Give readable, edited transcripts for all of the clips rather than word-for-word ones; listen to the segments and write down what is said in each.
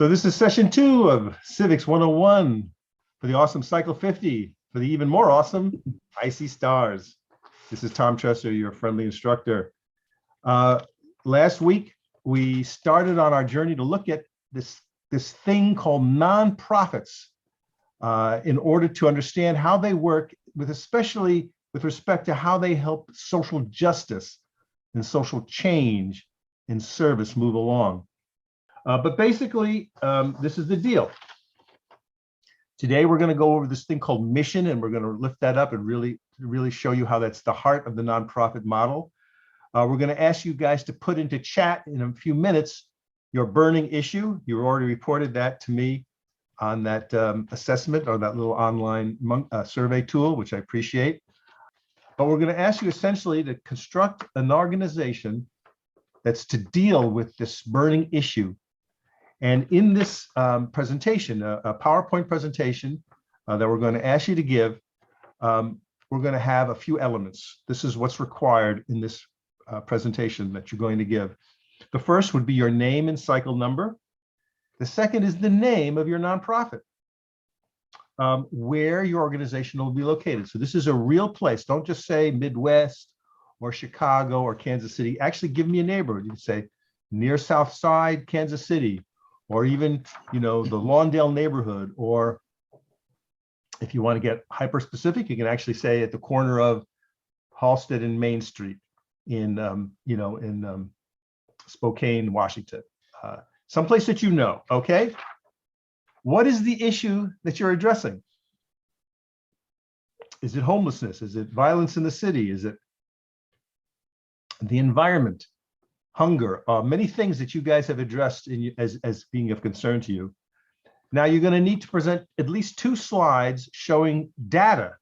So this is session 2 of Civics 101 for the awesome Cycle 50, for the even more awesome Icy Stars. This is Tom Tresser, your friendly instructor. Last week, we started on our journey to look at this thing called nonprofits in order to understand how they work, especially with respect to how they help social justice and social change and service move along. But basically, this is the deal. Today, we're going to go over this thing called mission, and we're going to lift that up and really show you how that's the heart of the nonprofit model. We're going to ask you guys to put into chat in a few minutes your burning issue. You already reported that to me on that assessment or that little online survey tool, which I appreciate. But we're going to ask you essentially to construct an organization that's to deal with this burning issue. And in this presentation, a PowerPoint presentation that we're going to ask you to give, we're going to have a few elements. This is what's required in this presentation that you're going to give. The first would be your name and cycle number. The second is the name of your nonprofit, where your organization will be located. So this is a real place. Don't just say Midwest or Chicago or Kansas City. Actually, give me a neighborhood. You can say near South Side, Kansas City, or even, the Lawndale neighborhood, or if you want to get hyper specific, you can actually say at the corner of Halsted and Main Street in, Spokane, Washington, someplace that okay? What is the issue that you're addressing? Is it homelessness? Is it violence in the city? Is it the environment? Hunger, many things that you guys have addressed as being of concern to you. Now you're going to need to present at least 2 slides showing data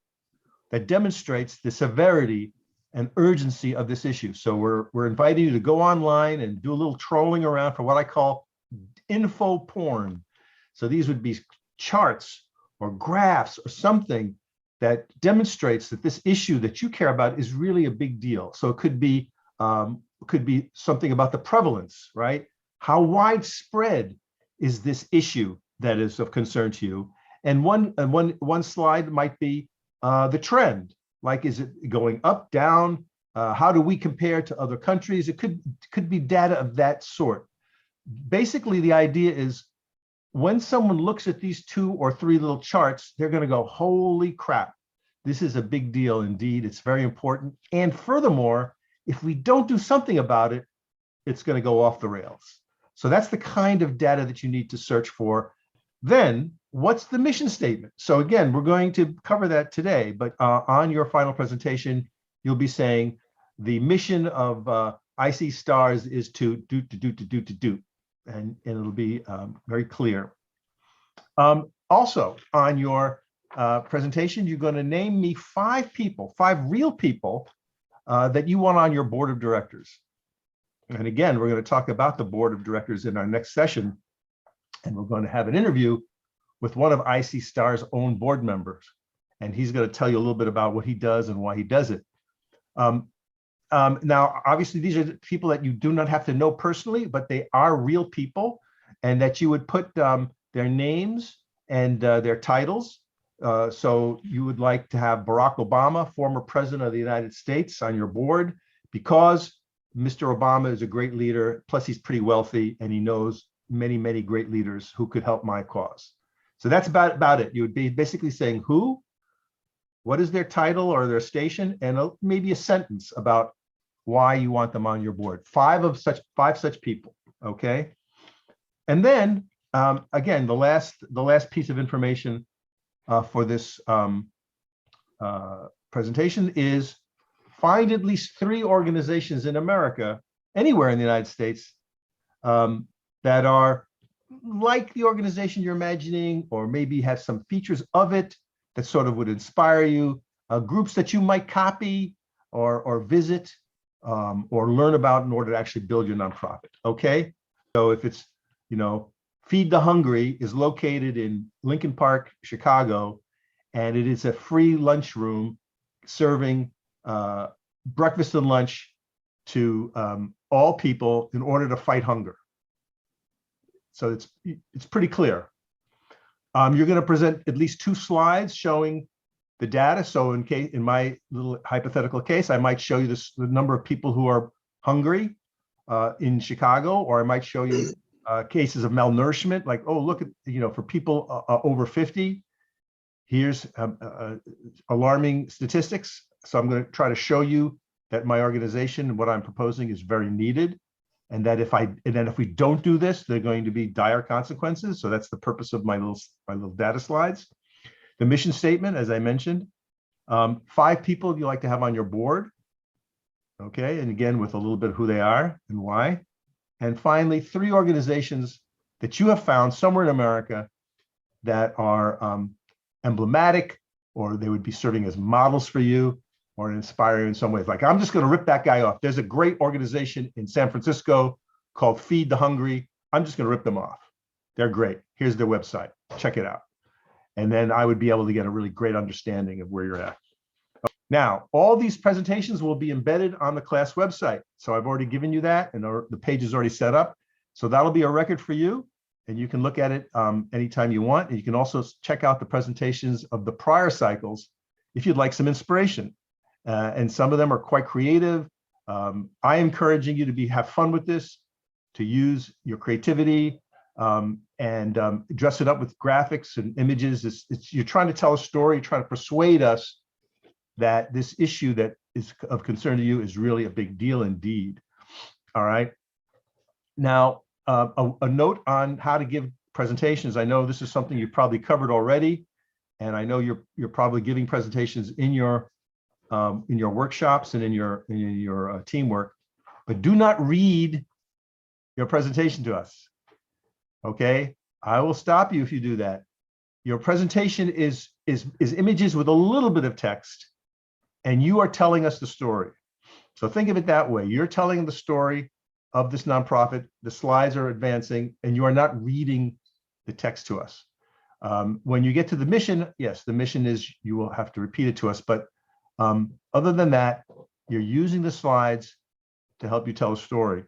that demonstrates the severity and urgency of this issue. So we're inviting you to go online and do a little trolling around for what I call info porn. So these would be charts or graphs or something that demonstrates that this issue that you care about is really a big deal. So it could be something about the prevalence, right? How widespread is this issue that is of concern to you? And one slide might be the trend. Like, is it going up, down? How do we compare to other countries? It could be data of that sort. Basically, the idea is when someone looks at these 2 or 3 little charts, they're going to go, holy crap, this is a big deal indeed. It's very important. And furthermore, if we don't do something about it, it's going to go off the rails. So that's the kind of data that you need to search for. Then what's the mission statement? So again, we're going to cover that today, but on your final presentation, you'll be saying the mission of Icy Stars is to do, and it'll be very clear. Also on your presentation, you're going to name me 5 real people that you want on your board of directors. And again, we're going to talk about the board of directors in our next session. And we're going to have an interview with one of Icy Stars' own board members. And he's going to tell you a little bit about what he does and why he does it. Now, obviously, these are people that you do not have to know personally, but they are real people, and that you would put their names and their titles. So you would like to have Barack Obama, former president of the United States, on your board, because Mr. Obama is a great leader, plus he's pretty wealthy, and he knows many great leaders who could help my cause. So that's about it. You would be basically saying who, what is their title or their station, and maybe a sentence about why you want them on your board. 5 such people, okay? And then, again, the last piece of information for this presentation is find at least 3 organizations in America, anywhere in the United States, that are like the organization you're imagining, or maybe have some features of it that sort of would inspire you, groups that you might copy or visit or learn about in order to actually build your nonprofit, okay? So if it's, Feed the Hungry is located in Lincoln Park, Chicago, and it is a free lunchroom serving breakfast and lunch to all people in order to fight hunger. So it's pretty clear. You're going to present at least 2 slides showing the data. So in my little hypothetical case, I might show you the number of people who are hungry in Chicago, or I might show you cases of malnourishment, like, oh, look at, for people over 50, here's alarming statistics. So I'm going to try to show you that my organization and what I'm proposing is very needed, and that if we don't do this, there are going to be dire consequences. So that's the purpose of my little data slides. The mission statement, as I mentioned, 5 people you like to have on your board. Okay, and again, with a little bit of who they are and why. And finally, 3 organizations that you have found somewhere in America that are emblematic, or they would be serving as models for you, or inspire you in some ways. Like, I'm just going to rip that guy off. There's a great organization in San Francisco called Feed the Hungry. I'm just going to rip them off. They're great. Here's their website. Check it out. And then I would be able to get a really great understanding of where you're at. Now, all these presentations will be embedded on the class website. So I've already given you that, and the page is already set up. So that'll be a record for you, and you can look at it anytime you want. And you can also check out the presentations of the prior cycles if you'd like some inspiration. And some of them are quite creative. I'm encouraging you to have fun with this, to use your creativity, and dress it up with graphics and images. You're trying to tell a story, you're trying to persuade us that this issue that is of concern to you is really a big deal indeed. All right. Now, a note on how to give presentations. I know this is something you've probably covered already, and I know you're probably giving presentations in your workshops and in your teamwork, but do not read your presentation to us. Okay, I will stop you if you do that. Your presentation is images with a little bit of text, and you are telling us the story. So think of it that way. You're telling the story of this nonprofit. The slides are advancing, and you are not reading the text to us. When you get to the mission, yes, the mission is you will have to repeat it to us, but other than that, you're using the slides to help you tell a story.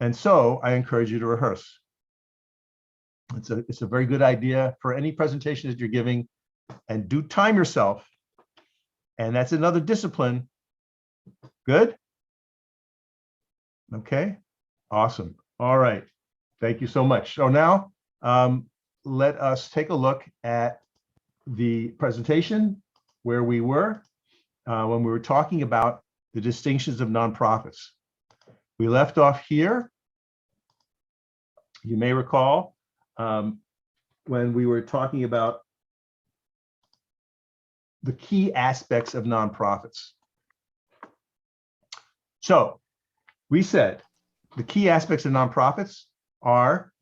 And so I encourage you to rehearse. It's a very good idea for any presentation that you're giving, and do time yourself. And that's another discipline. Good? Okay, awesome. All right, thank you so much. So now let us take a look at the presentation where we were when we were talking about the distinctions of nonprofits. We left off here. You may recall when we were talking about the key aspects of nonprofits. So we said the key aspects of nonprofits are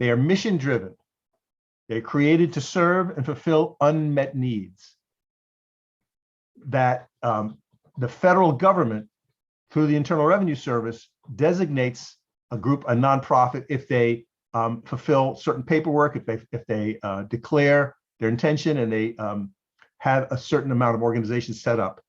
they are mission driven. They're created to serve and fulfill unmet needs. That the federal government, through the Internal Revenue Service, designates a nonprofit if they fulfill certain paperwork, if they declare their intention and they have a certain amount of organizations set up.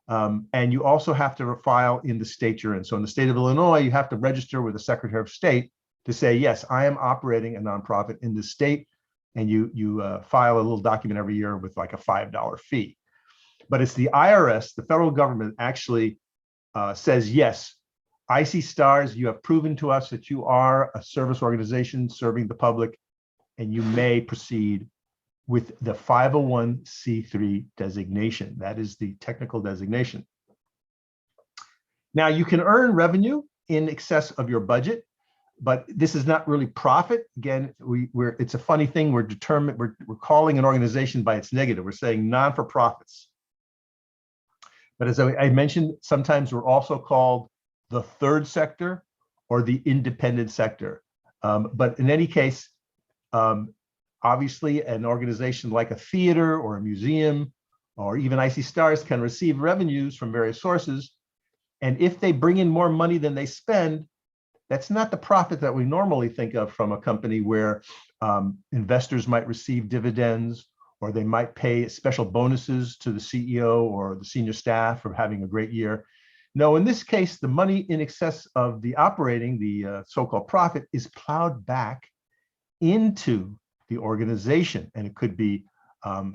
And you also have to file in the state you're in. So in the state of Illinois, you have to register with the Secretary of State to say, yes, I am operating a nonprofit in this state. And you file a little document every year with like a $5 fee. But it's the IRS, the federal government, actually says, yes, Icy Stars, you have proven to us that you are a service organization serving the public, and you may proceed with the 501c3 designation. That is the technical designation. Now, you can earn revenue in excess of your budget, but this is not really profit. Again, it's a funny thing. We're calling an organization by its negative. We're saying non-for-profits. But as I mentioned, sometimes we're also called the third sector or the independent sector. But in any case, obviously an organization like a theater or a museum or even Icy Stars can receive revenues from various sources. And if they bring in more money than they spend, that's not the profit that we normally think of from a company where investors might receive dividends, or they might pay special bonuses to the CEO or the senior staff for having a great year. No, in this case, the money in excess of the operating, the so-called profit, is plowed back into the organization. And it could be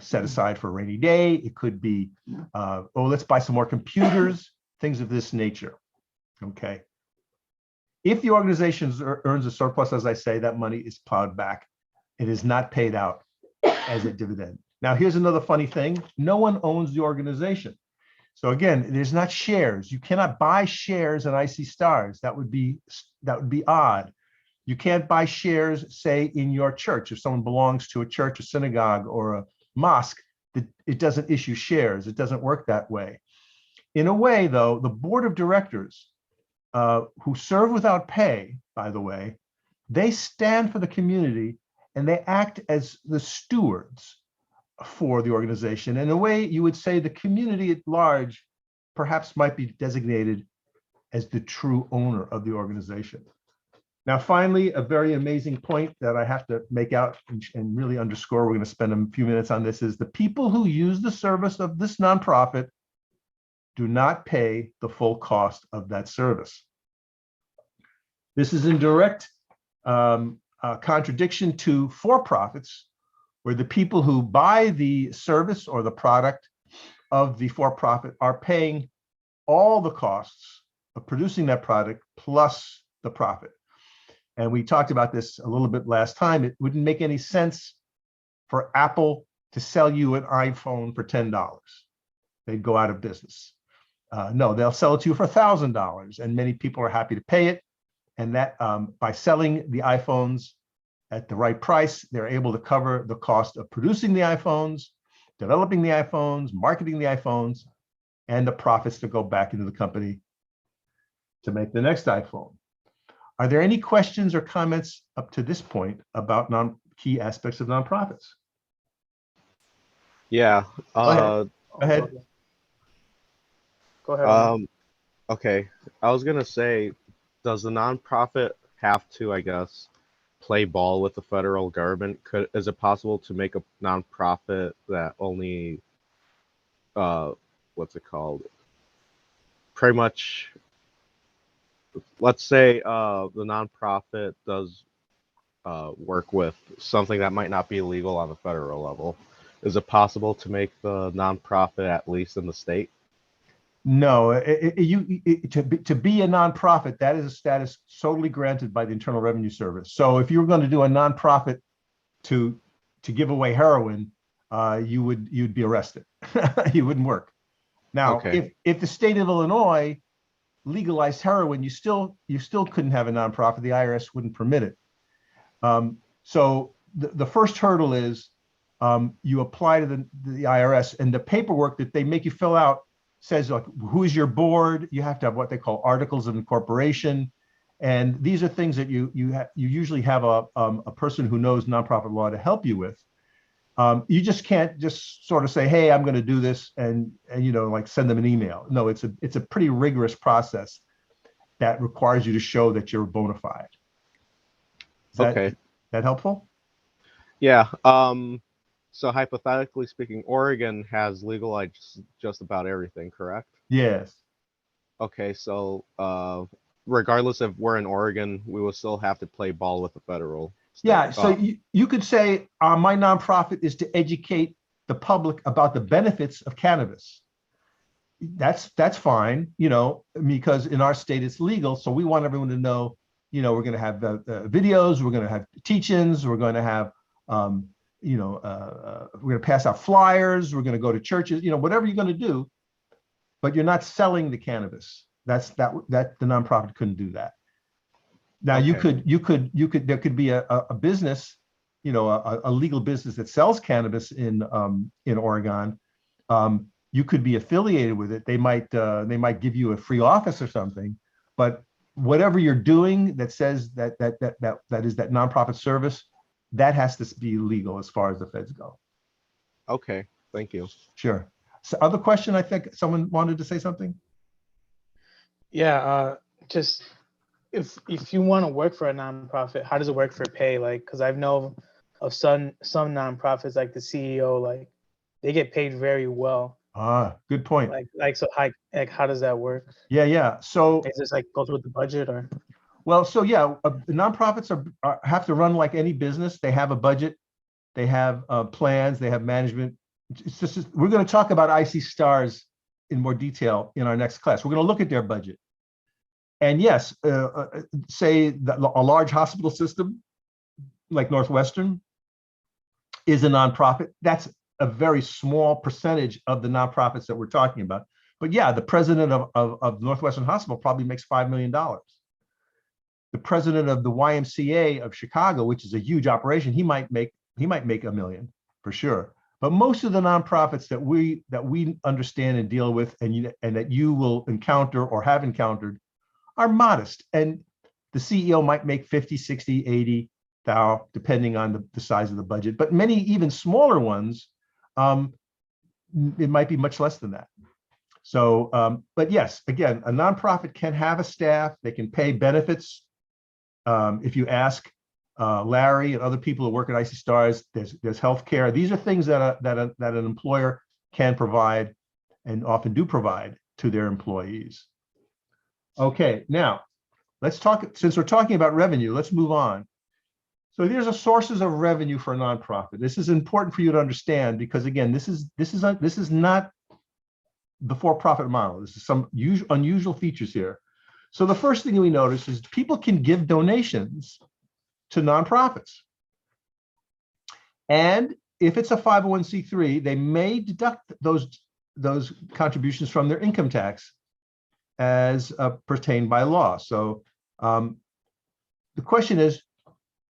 set aside for a rainy day. It could be, oh, let's buy some more computers, things of this nature. Okay. If the organization earns a surplus, as I say, that money is plowed back. It is not paid out as a dividend. Now, here's another funny thing. No one owns the organization. So again, there's not shares. You cannot buy shares in Icy Stars. That would be odd. You can't buy shares, say, in your church. If someone belongs to a church, a synagogue, or a mosque, it doesn't issue shares. It doesn't work that way. In a way, though, the board of directors, who serve without pay, by the way, they stand for the community and they act as the stewards for the organization. In a way, you would say the community at large perhaps might be designated as the true owner of the organization. Now, finally, a very amazing point that I have to make out and really underscore, we're going to spend a few minutes on this, is the people who use the service of this nonprofit do not pay the full cost of that service. This is in direct contradiction to for-profits, where the people who buy the service or the product of the for-profit are paying all the costs of producing that product plus the profit. And we talked about this a little bit last time. It wouldn't make any sense for Apple to sell you an iPhone for $10. They'd go out of business. No, they'll sell it to you for $1,000, and many people are happy to pay it. And that by selling the iPhones at the right price, they're able to cover the cost of producing the iPhones, developing the iPhones, marketing the iPhones, and the profits to go back into the company to make the next iPhone. Are there any questions or comments up to this point about key aspects of nonprofits? Yeah. Go ahead. Go ahead. Okay. I was gonna say, does the nonprofit have to, I guess, play ball with the federal government? Is it possible to make a nonprofit that only, what's it called? Pretty much, let's say the nonprofit does work with something that might not be illegal on the federal level. Is it possible to make the nonprofit at least in the state? No, to be a nonprofit, that is a status solely granted by the Internal Revenue Service. So if you were going to do a nonprofit to give away heroin, you'd be arrested. You wouldn't work. Now, Okay. if the state of Illinois legalized heroin, you still couldn't have a nonprofit. The IRS wouldn't permit it. So the first hurdle is you apply to the IRS, and the paperwork that they make you fill out says, like, who is your board? You have to have what they call articles of incorporation, and these are things that you usually have a person who knows nonprofit law to help you with. You just can't just sort of say, hey, I'm going to do this, and like send them an email. No, it's a pretty rigorous process that requires you to show that you're bona fide. Is that helpful? Yeah. So hypothetically speaking, Oregon has legalized just about everything, correct? Yes. Okay, so regardless if we're in Oregon, we will still have to play ball with the federal state. Yeah, so you could say my nonprofit is to educate the public about the benefits of cannabis. That's fine, because in our state it's legal. So we want everyone to know, we're going to have videos, we're going to have teach-ins, we're going to have we're going to pass out flyers, we're going to go to churches, whatever you're going to do, but you're not selling the cannabis. That the nonprofit couldn't do that. Now, okay. There could be a business, a legal business that sells cannabis in Oregon. You could be affiliated with it. They might give you a free office or something, but whatever you're doing that says that is that nonprofit service, that has to be legal as far as the feds go. Okay, thank you. Sure. So other question, I think someone wanted to say something. Yeah, just if you want to work for a nonprofit, how does it work for pay? Like, because I know of some nonprofits, like the CEO, like they get paid very well. Ah, good point. Like so, how does that work? Yeah. So is this like goes with the budget or? Well, so yeah, nonprofits have to run like any business. They have a budget, they have plans, they have management. We're going to talk about Icy Stars in more detail in our next class. We're going to look at their budget. And yes, say that a large hospital system like Northwestern is a nonprofit. That's a very small percentage of the nonprofits that we're talking about. But yeah, the president of Northwestern Hospital probably makes $5 million. The president of the YMCA of Chicago, which is a huge operation, he might make $1 million for sure. But most of the nonprofits that we understand and deal with, and that you will encounter or have encountered, are modest. And the CEO might make 50, 60, 80 thou, depending on the size of the budget. But many even smaller ones, it might be much less than that. So, but yes, again, a nonprofit can have a staff. They can pay benefits. If you ask Larry and other people who work at Icy Stars, there's healthcare. These are things that an employer can provide and often do provide to their employees. Okay, now let's talk. Since we're talking about revenue, let's move on. So these are sources of revenue for a nonprofit. This is important for you to understand because, again, this is not the for-profit model. This is some unusual features here. So the first thing we notice is people can give donations to nonprofits. And if it's a 501c3, they may deduct those contributions from their income tax as pertained by law. So the question is,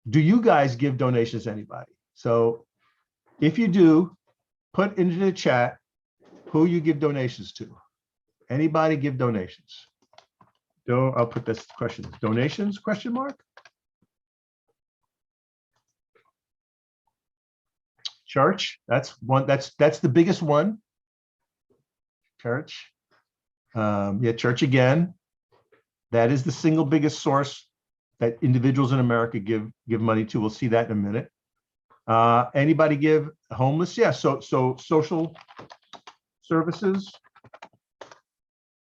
do you guys give donations to anybody? So if you do, put into the chat who you give donations to. Anybody give donations? I'll put this question, donations, question mark? Church, that's one, that's the biggest one. Church, yeah, church again. That is the single biggest source that individuals in America give money to. We'll see that in a minute. Anybody give homeless? Yeah, so social services.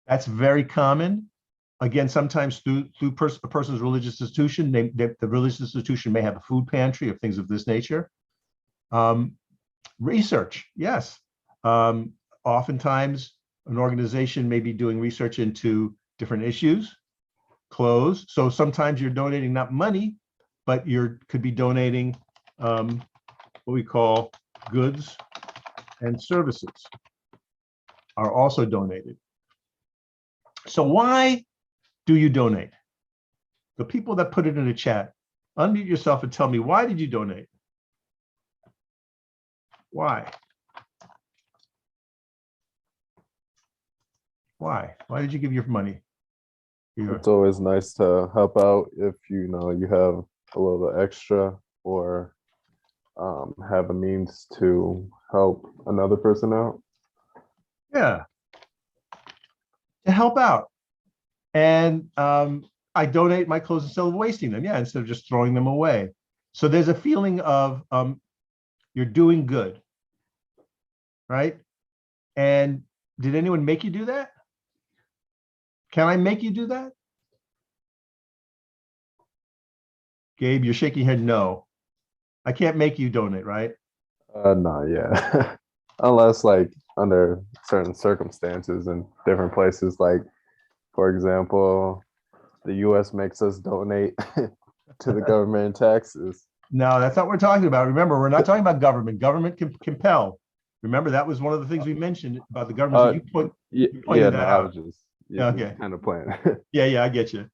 That's very common. Again, sometimes through a person's religious institution, the religious institution may have a food pantry or things of this nature. Research, yes. Oftentimes, an organization may be doing research into different issues. Clothes. So sometimes you're donating not money, but could be donating what we call goods and services are also donated. So why do you donate? The people that put it in the chat, unmute yourself and tell me, why did you donate? Why? Why? Why did you give your money? It's always nice to help out if you have a little extra or have a means to help another person out. Yeah, to help out. And I donate my clothes instead of wasting them. Yeah, instead of just throwing them away. So there's a feeling of you're doing good, right? And did anyone make you do that? Can I make you do that? Gabe, you're shaking your head no. I can't make you donate, right? No, yeah. Unless like under certain circumstances in different places, like for example, the US makes us donate to the government in taxes. No, that's not what we're talking about. Remember, we're not talking about government. Government can compel. Remember, that was one of the things we mentioned about the government. So you pointed that out. I was just okay. Kind of playing. Yeah, I get you.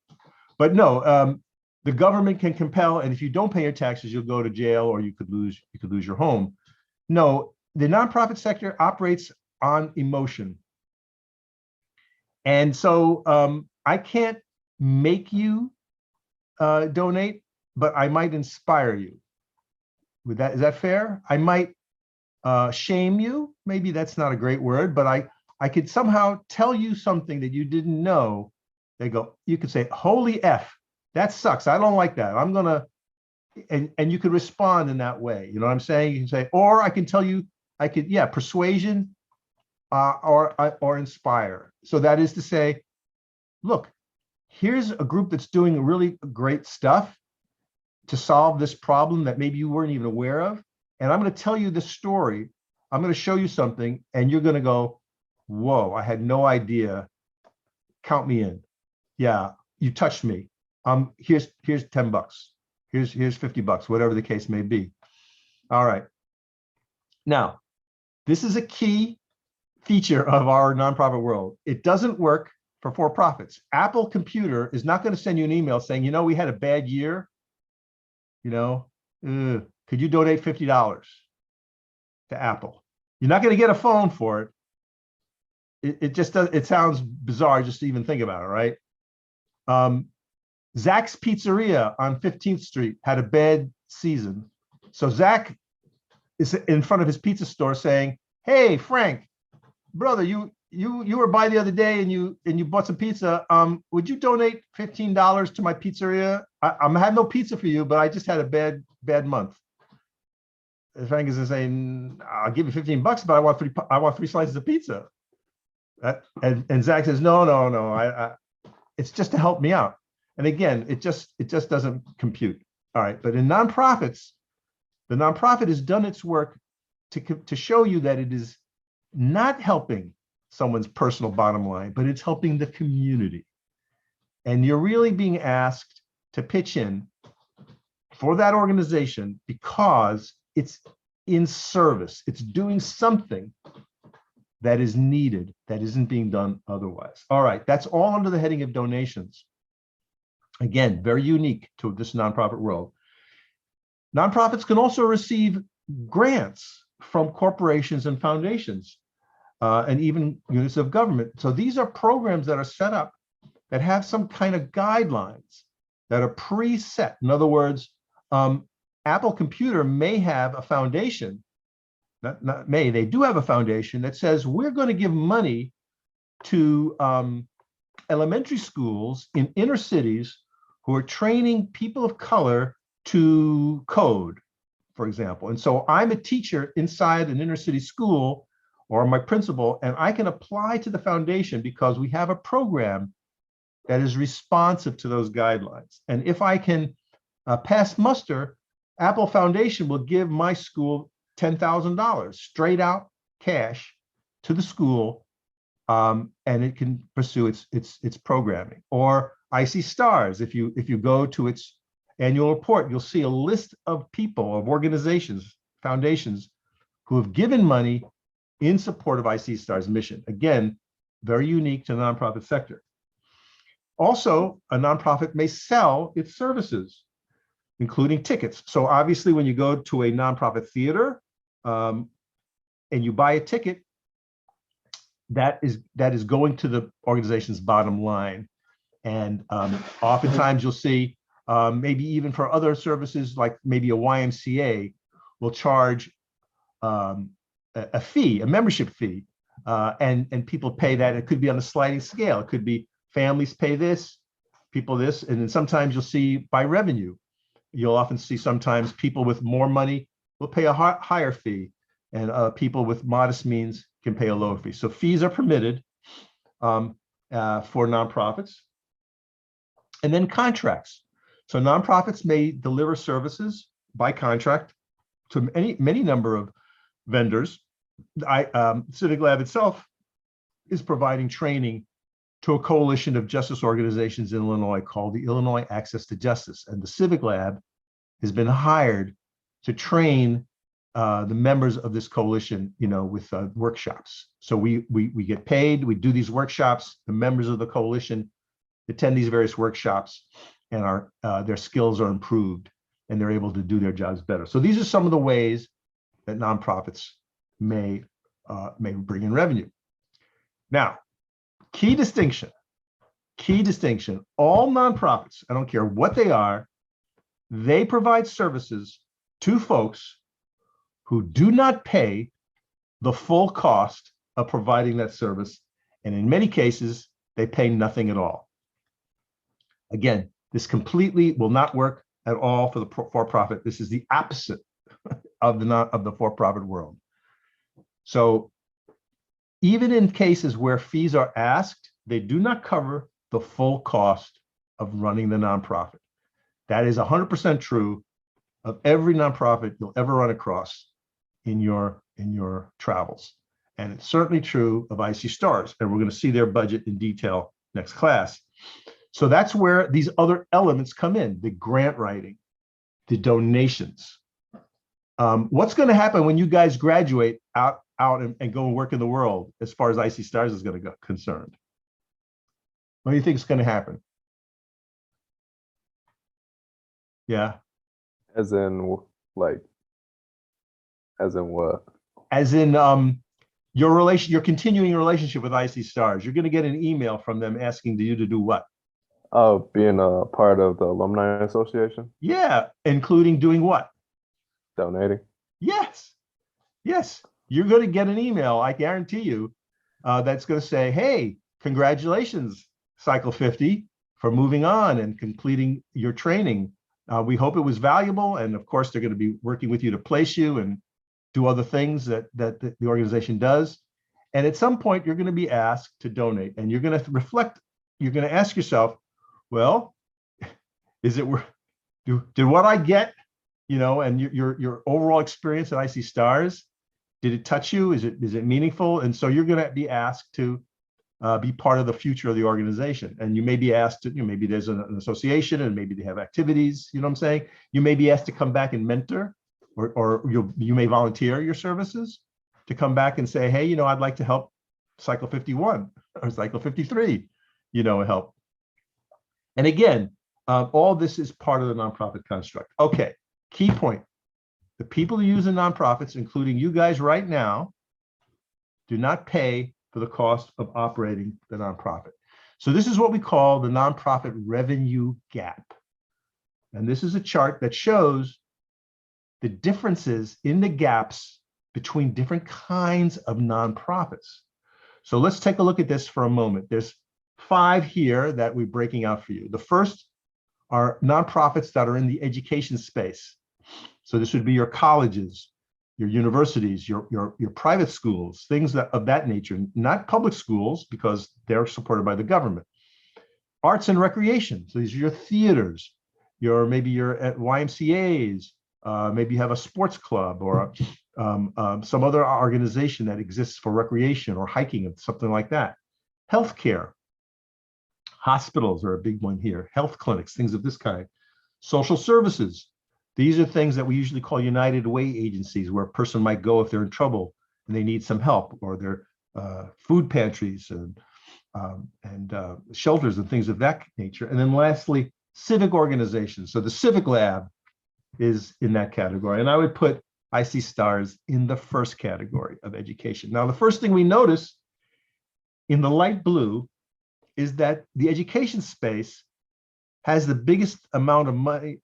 But no, the government can compel, and if you don't pay your taxes, you'll go to jail or you could lose your home. No, the nonprofit sector operates on emotion. And so I can't make you donate, but I might inspire you. Is that fair? I might shame you. Maybe that's not a great word, but I could somehow tell you something that you didn't know. You could say, holy F, that sucks. I don't like that. I'm gonna, and you could respond in that way. You know what I'm saying? You can say, or I can tell you, persuasion or inspire. So that is to say, look, here's a group that's doing really great stuff to solve this problem that maybe you weren't even aware of. And I'm going to tell you this story. I'm going to show you something and you're going to go, whoa, I had no idea. Count me in. Yeah, you touched me. Here's $10. Here's $50, whatever the case may be. All right. Now, this is a key feature of our nonprofit world. It doesn't work for for-profits. Apple Computer is not going to send you an email saying, you know, we had a bad year. You know, could you donate $50 to Apple? You're not going to get a phone for it. It just does. It sounds bizarre just to even think about it, right? Zach's Pizzeria on 15th Street had a bad season. So Zach is in front of his pizza store saying, "Hey, Frank, brother, you were by the other day and you bought some pizza. Would you donate $15 to my pizzeria? I have no pizza for you, but I just had a bad month." And Frank is saying, "I'll give you $15, but I want three slices of pizza." And Zach says, "No, it's just to help me out." And again, it just doesn't compute. All right, but in nonprofits, the nonprofit has done its work to show you that it is not helping someone's personal bottom line, but it's helping the community. And you're really being asked to pitch in for that organization because it's in service. It's doing something that is needed, that isn't being done otherwise. All right, that's all under the heading of donations. Again, very unique to this nonprofit world. Nonprofits can also receive grants from corporations and foundations and even units of government. So these are programs that are set up that have some kind of guidelines that are preset. In other words, Apple Computer may have a foundation, they do have a foundation that says we're going to give money to elementary schools in inner cities who are training people of color to code, for example. And so I'm a teacher inside an inner city school or my principal, and I can apply to the foundation because we have a program that is responsive to those guidelines. And if I can pass muster, Apple Foundation will give my school $10,000 straight out cash to the school, and it can pursue its programming. Or Icy Stars, if you go to its annual report, you'll see a list of people, of organizations, foundations who have given money in support of Icy Stars Mission. Again, very unique to the nonprofit sector. Also, a nonprofit may sell its services, including tickets. So obviously, when you go to a nonprofit theater and you buy a ticket, that is going to the organization's bottom line. And oftentimes you'll see maybe even for other services, like maybe a YMCA will charge a fee, a membership fee, and people pay that. It could be on a sliding scale. It could be families pay this, people this, and then sometimes you'll see by revenue. You'll often see sometimes people with more money will pay a higher fee, and people with modest means can pay a lower fee. So fees are permitted for nonprofits. And then contracts. So nonprofits may deliver services by contract to many number of vendors. Civic Lab itself is providing training to a coalition of justice organizations in Illinois called the Illinois Access to Justice. And the Civic Lab has been hired to train the members of this coalition, with workshops. So we get paid, we do these workshops, the members of the coalition attend these various workshops, and their skills are improved and they're able to do their jobs better. So these are some of the ways that nonprofits may bring in revenue. Now, key distinction, all nonprofits, I don't care what they are, they provide services to folks who do not pay the full cost of providing that service. And in many cases, they pay nothing at all. Again, this completely will not work at all for the for-profit. This is the opposite of the for-profit world. So even in cases where fees are asked, they do not cover the full cost of running the nonprofit. That is 100% true of every nonprofit you'll ever run across in your travels. And it's certainly true of Icy Stars. And we're going to see their budget in detail next class. So that's where these other elements come in, the grant writing, the donations. What's going to happen when you guys graduate out and go and work in the world as far as Icy Stars is going to go concerned? What do you think is going to happen? Yeah. As in, like, as in what? As in your continuing relationship with Icy Stars. You're going to get an email from them asking you to do what? Oh, being a part of the alumni association, Yeah, including doing what? donating. Yes. Yes. You're going to get an email, I guarantee you, that's going to say, hey, congratulations, Cycle 50, for moving on and completing your training. We hope it was valuable. And of course, they're going to be working with you to place you and do other things that the organization does. And at some point, you're going to be asked to donate, and you're going to reflect. You're going to ask yourself, well, is it did what I get, and your overall experience at Icy Stars, did it touch you? Is it meaningful? And so you're going to be asked to be part of the future of the organization. And you may be asked to, maybe there's an association and maybe they have activities, you know what I'm saying? You may be asked to come back and mentor, or you may volunteer your services to come back and say, hey, I'd like to help Cycle 51 or Cycle 53, help. And again, all this is part of the nonprofit construct. Okay, key point. The people who use the nonprofits, including you guys right now, do not pay for the cost of operating the nonprofit. So this is what we call the nonprofit revenue gap. And this is a chart that shows the differences in the gaps between different kinds of nonprofits. So let's take a look at this for a moment. There's 5 here that we're breaking out for you. The first are nonprofits that are in the education space. So this would be your colleges, your universities, your private schools, things of that nature, not public schools because they're supported by the government. Arts and recreation. So these are your theaters, maybe your at YMCAs, maybe you have a sports club or some other organization that exists for recreation or hiking and something like that. Healthcare. Hospitals are a big one here. Health clinics, things of this kind. Social services. These are things that we usually call United Way agencies, where a person might go if they're in trouble and they need some help, or they're food pantries and shelters and things of that nature. And then lastly, civic organizations. So the Civic Lab is in that category. And I would put Icy Stars in the first category of education. Now, the first thing we notice in the light blue is that the education space has the biggest amount of money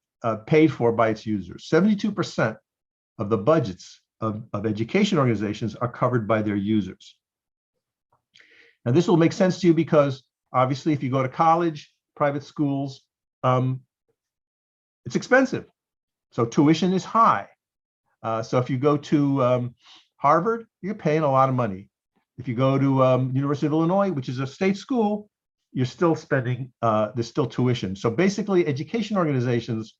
paid for by its users. 72% of the budgets of education organizations are covered by their users. Now, this will make sense to you because obviously if you go to college, private schools, it's expensive. So tuition is high. So if you go to Harvard, you're paying a lot of money. If you go to University of Illinois, which is a state school, you're still spending, there's still tuition. So basically education organizations,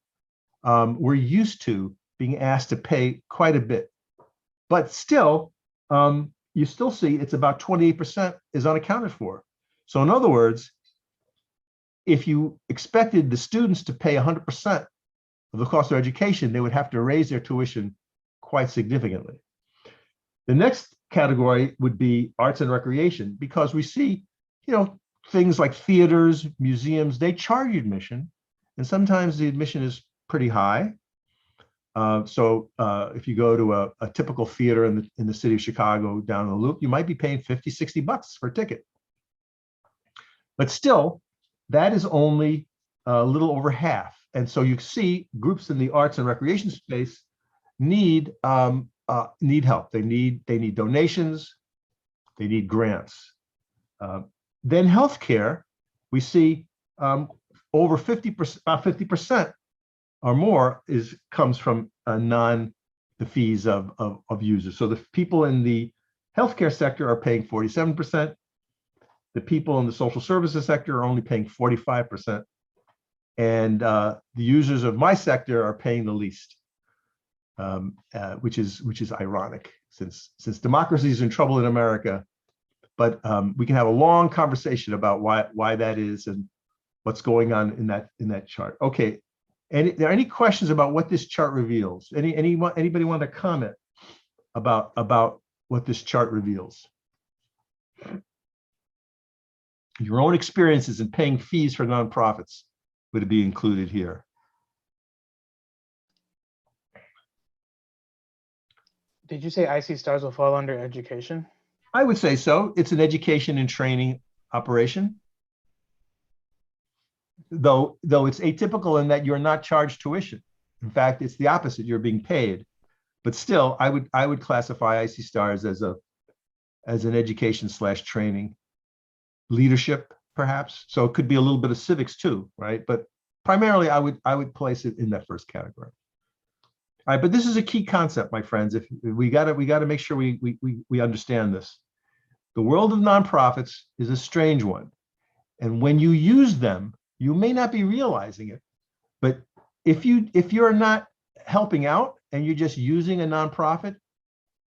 we're used to being asked to pay quite a bit, but still, you still see it's about 28% is unaccounted for. So in other words, if you expected the students to pay 100% of the cost of education, they would have to raise their tuition quite significantly. The next category would be arts and recreation, because we see, things like theaters, museums, they charge admission, and sometimes the admission is pretty high. So if you go to a typical theater in the city of Chicago down the Loop, you might be paying 50, 60 bucks for a ticket. But still, that is only a little over half. And so you see groups in the arts and recreation space need help. They need donations. They need grants. Then healthcare, we see over 50%, about 50% or more comes from the fees of users. So the people in the healthcare sector are paying 47%. The people in the social services sector are only paying 45%. and the users of my sector are paying the least, which is ironic since democracy is in trouble in America. But we can have a long conversation about why that is and what's going on in that chart. Okay, are there any questions about what this chart reveals? Anybody want to comment about what this chart reveals? Your own experiences in paying fees for nonprofits would be included here. Did you say Icy Stars will fall under education? I would say so. It's an education and training operation. Though it's atypical in that you're not charged tuition. In fact, it's the opposite. You're being paid. But still, I would classify Icy Stars as an education / training, leadership, perhaps. So it could be a little bit of civics too, right? But primarily, I would place it in that first category. All right, but this is a key concept, my friends. If we got to make sure we understand this. The world of nonprofits is a strange one, and when you use them, you may not be realizing it. But if you're not helping out and you're just using a nonprofit,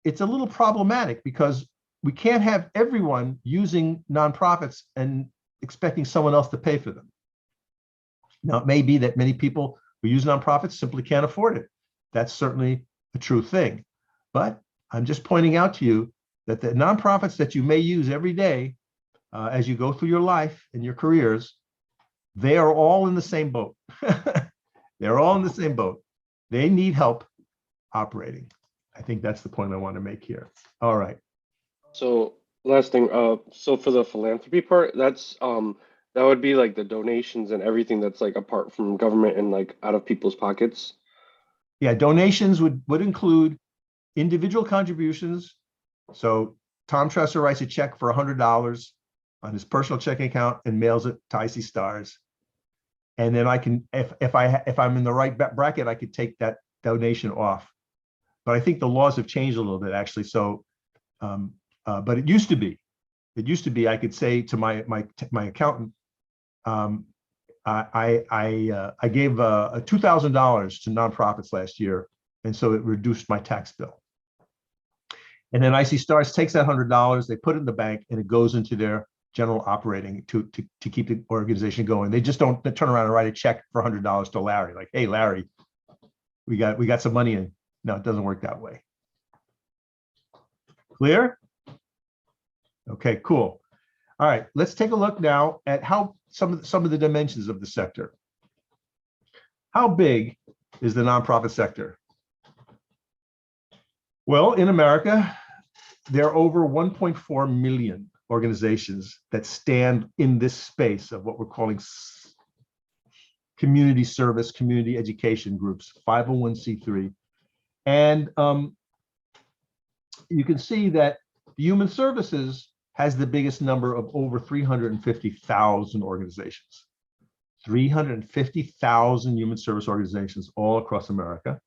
it's a little problematic because we can't have everyone using nonprofits and expecting someone else to pay for them. Now, it may be that many people who use nonprofits simply can't afford it. That's certainly a true thing. But I'm just pointing out to you that the nonprofits that you may use every day as you go through your life and your careers, they are all in the same boat. They're all in the same boat. They need help operating. I think that's the point I want to make here. All right. So last thing, so for the philanthropy part, that's that would be like the donations and everything that's like apart from government and like out of people's pockets. Yeah, donations would include individual contributions. So Tom Tresser writes a check for $100 on his personal checking account and mails it to Icy Stars. And then I can, if I'm in the right bracket, I could take that donation off. But I think the laws have changed a little bit actually. So, but it used to be I could say to my accountant, I gave $2,000 to nonprofits last year, and so it reduced my tax bill. And then Icy Stars takes that $100, they put it in the bank, and it goes into their general operating to keep the organization going. They just don't turn around and write a check for $100 to Larry, like, hey, Larry, we got some money in. No, it doesn't work that way. Clear? Okay, cool. All right, let's take a look now at how some of the dimensions of the sector. How big is the nonprofit sector? Well, in America, there are over 1.4 million organizations that stand in this space of what we're calling community service, community education groups, 501c3. And you can see that human services has the biggest number of over 350,000 organizations. 350,000 human service organizations all across America.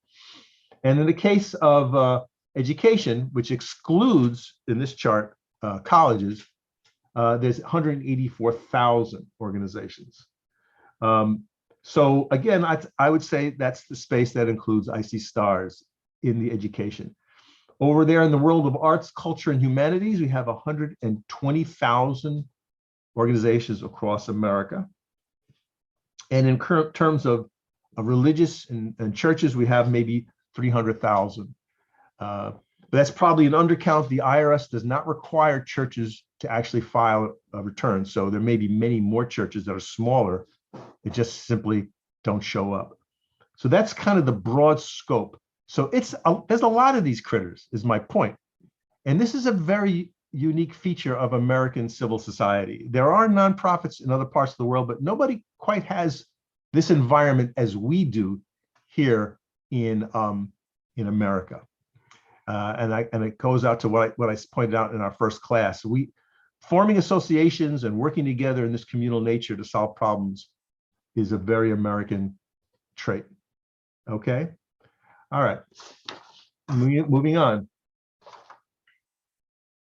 And in the case of education, which excludes, in this chart, colleges, there's 184,000 organizations. So again, I would say that's the space that includes Icy Stars in the education. Over there in the world of arts, culture, and humanities, we have 120,000 organizations across America. And in terms of religious and churches, we have maybe 300,000. But that's probably an undercount. The IRS does not require churches to actually file a return. So there may be many more churches that are smaller that just simply don't show up. So that's kind of the broad scope. So there's a lot of these critters, is my point. And this is a very unique feature of American civil society. There are nonprofits in other parts of the world, but nobody quite has this environment as we do here in America. And it goes out to what I pointed out in our first class. Forming associations and working together in this communal nature to solve problems is a very American trait. Okay. All right, moving on.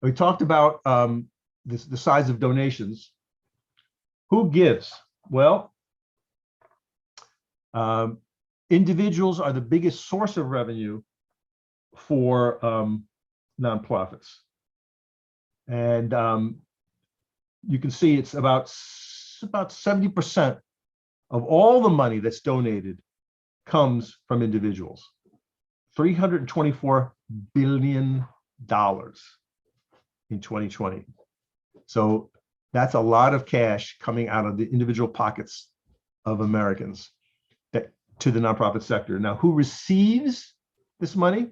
We talked about the size of donations. Who gives? Well, Individuals are the biggest source of revenue for nonprofits. And you can see it's about 70% of all the money that's donated comes from individuals. $324 billion in 2020. So that's a lot of cash coming out of the individual pockets of Americans that to the nonprofit sector. Now, who receives this money?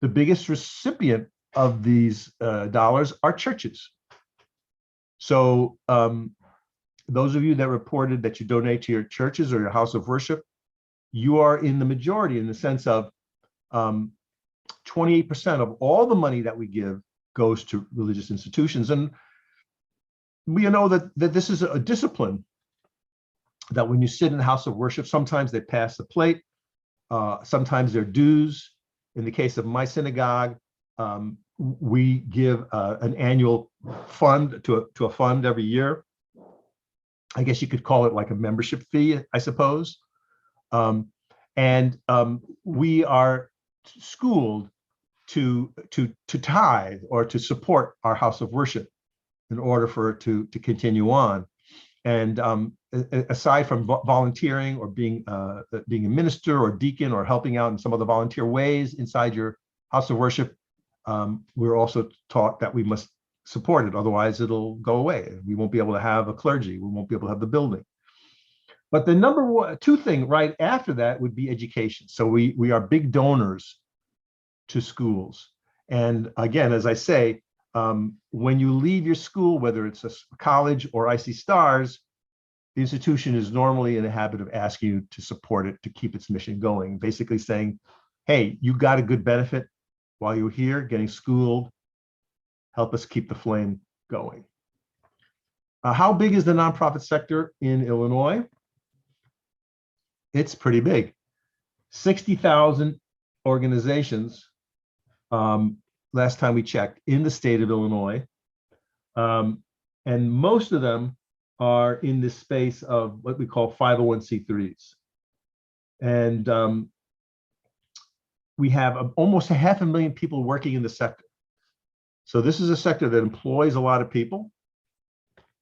The biggest recipient of these dollars are churches. So those of you that reported that you donate to your churches or your house of worship, you are in the majority in the sense of 28% of all the money that we give goes to religious institutions. And we know that this is a discipline that when you sit in the house of worship, sometimes they pass the plate, sometimes they're dues. In the case of my synagogue, we give an annual fund to a fund every year. I guess you could call it like a membership fee, I suppose. We are schooled to tithe or to support our house of worship in order for it to continue on. And aside from volunteering or being a minister or deacon or helping out in some of the volunteer ways inside your house of worship, we're also taught that we must support it. Otherwise, it'll go away. We won't be able to have a clergy. We won't be able to have the building. But the number two thing right after that would be education. So we are big donors to schools. And again, as I say, when you leave your school, whether it's a college or Icy Stars, the institution is normally in the habit of asking you to support it to keep its mission going, basically saying, hey, you got a good benefit while you're here getting schooled, help us keep the flame going. How big is the nonprofit sector in Illinois? It's pretty big. 60,000 organizations, last time we checked, in the state of Illinois. And most of them are in this space of what we call 501c3s. And we have almost 500,000 people working in the sector. So this is a sector that employs a lot of people,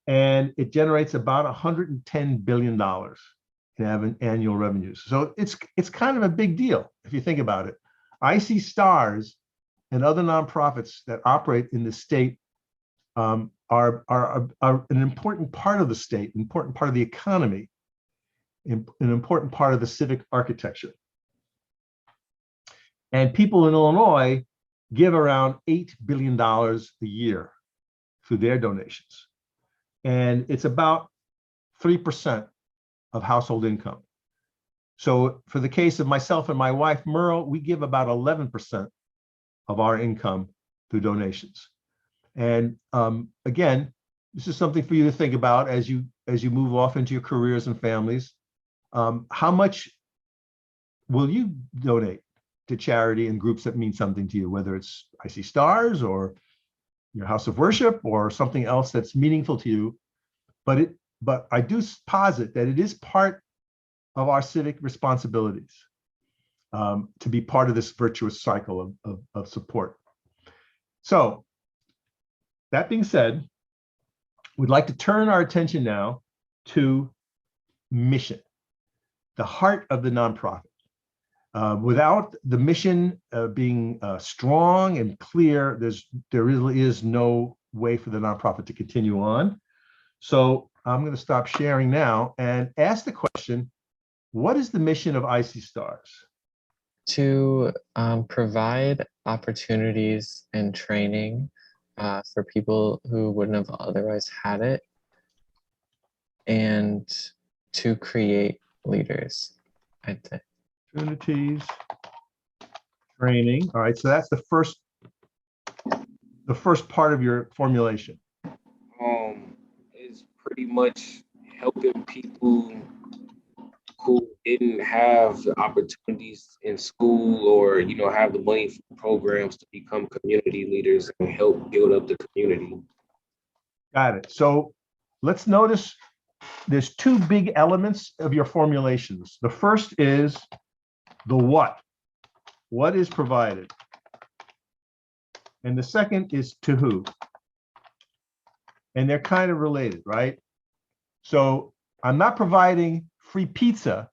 and it generates about $110 billion in annual revenues. So it's kind of a big deal if you think about it. Icy Stars and other nonprofits that operate in the state are an important part of the state, an important part of the economy, an important part of the civic architecture. And people in Illinois give around $8 billion a year through their donations. And it's about 3% of household income. So for the case of myself and my wife, Merle, we give about 11% of our income through donations. And again, this is something for you to think about as you move off into your careers and families. How much will you donate to charity and groups that mean something to you, whether it's Icy Stars or your house of worship or something else that's meaningful to you? But I do posit that it is part of our civic responsibilities to be part of this virtuous cycle of support. So that being said, we'd like to turn our attention now to mission, the heart of the nonprofit. Without the mission being strong and clear, there really is no way for the nonprofit to continue on. So I'm going to stop sharing now and ask the question, what is the mission of Icy Stars? To provide opportunities and training for people who wouldn't have otherwise had it, and to create leaders, I'd say. Opportunities, training. All right, so that's the first part of your formulation. Is pretty much helping people who didn't have the opportunities in school or have the money for programs to become community leaders and help build up the community. Got it. So let's notice there's two big elements of your formulations. The first is the what. What is provided? And the second is to who. And they're kind of related, right? So I'm not providing free pizza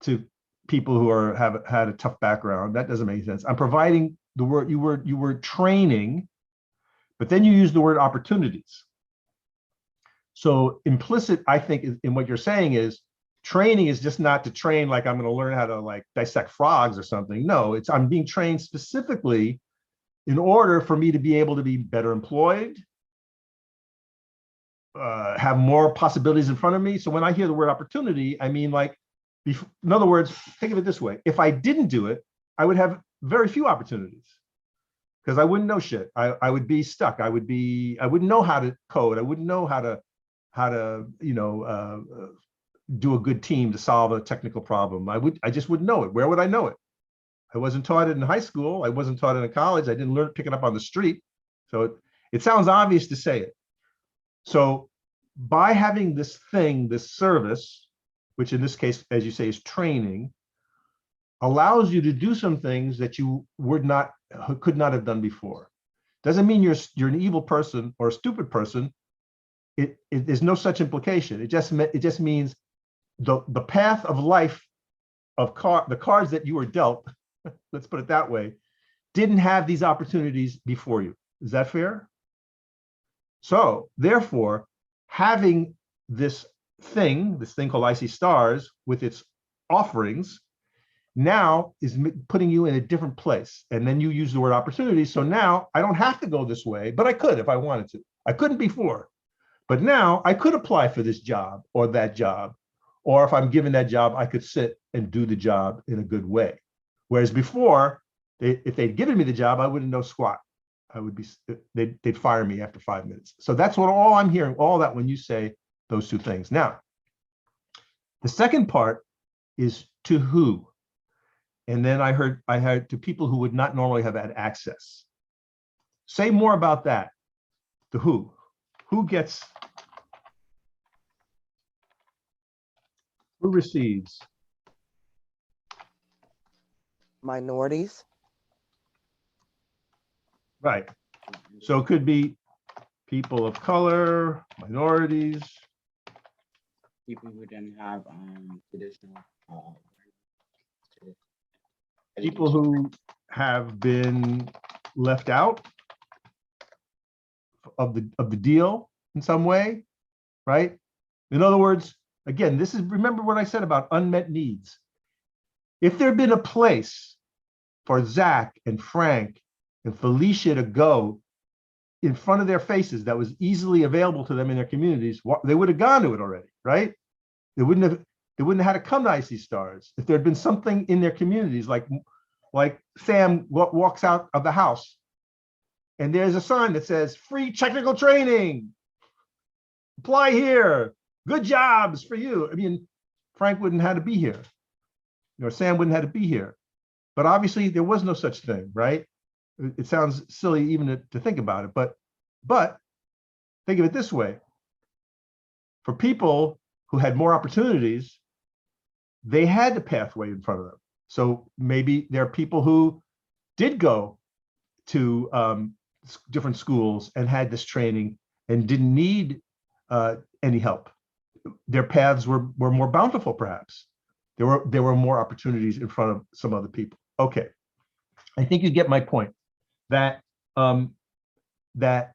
to people who have had a tough background. That doesn't make sense. I'm providing the word, you were training, but then you use the word opportunities. So implicit, I think, in what you're saying is training is just not to train like I'm going to learn how to like dissect frogs or something. No, it's I'm being trained specifically in order for me to be able to be better employed, have more possibilities in front of me. So when I hear the word opportunity, I mean like, in other words, think of it this way. If I didn't do it, I would have very few opportunities because I wouldn't know shit. I would be stuck. I wouldn't know how to code. I wouldn't know how to do a good team to solve a technical problem. I just wouldn't know it. Where would I know it? I wasn't taught it in high school. I wasn't taught it in college. I didn't learn pick it up on the street. So it sounds obvious to say it. So by having this thing, this service, which in this case, as you say, is training, allows you to do some things that you could not have done before. Doesn't mean you're an evil person or a stupid person. There's no such implication. It just means the path of life of the cards that you were dealt, let's put it that way, didn't have these opportunities before you. Is that fair? So therefore, having this thing called Icy Stars with its offerings now is putting you in a different place. And then you use the word opportunity. So now I don't have to go this way, but I could if I wanted to. I couldn't before, but now I could apply for this job or that job. Or if I'm given that job, I could sit and do the job in a good way. Whereas before, if they'd given me the job, I wouldn't know squat. They'd fire me after 5 minutes. So that's what all I'm hearing, all that when you say those two things. Now, the second part is to who. And then I heard to people who would not normally have had access. Say more about that. The who. Who receives? Minorities. Right. So it could be people of color, minorities. People who didn't have traditional People who have been left out of the deal in some way, right? In other words, again, remember what I said about unmet needs. If there'd been a place for Zach and Frank and Felicia to go in front of their faces that was easily available to them in their communities, they would have gone to it already, right? They wouldn't have had to come to Icy Stars. If there had been something in their communities, like Sam walks out of the house and there's a sign that says free technical training, apply here, good jobs for you. I mean, Frank wouldn't have to be here, or Sam wouldn't have to be here. But obviously there was no such thing, right? It sounds silly even to think about it, but think of it this way. For people who had more opportunities, they had the pathway in front of them. So maybe there are people who did go to different schools and had this training and didn't need any help. Their paths were more bountiful, perhaps. There were more opportunities in front of some other people. Okay, I think you get my point. That that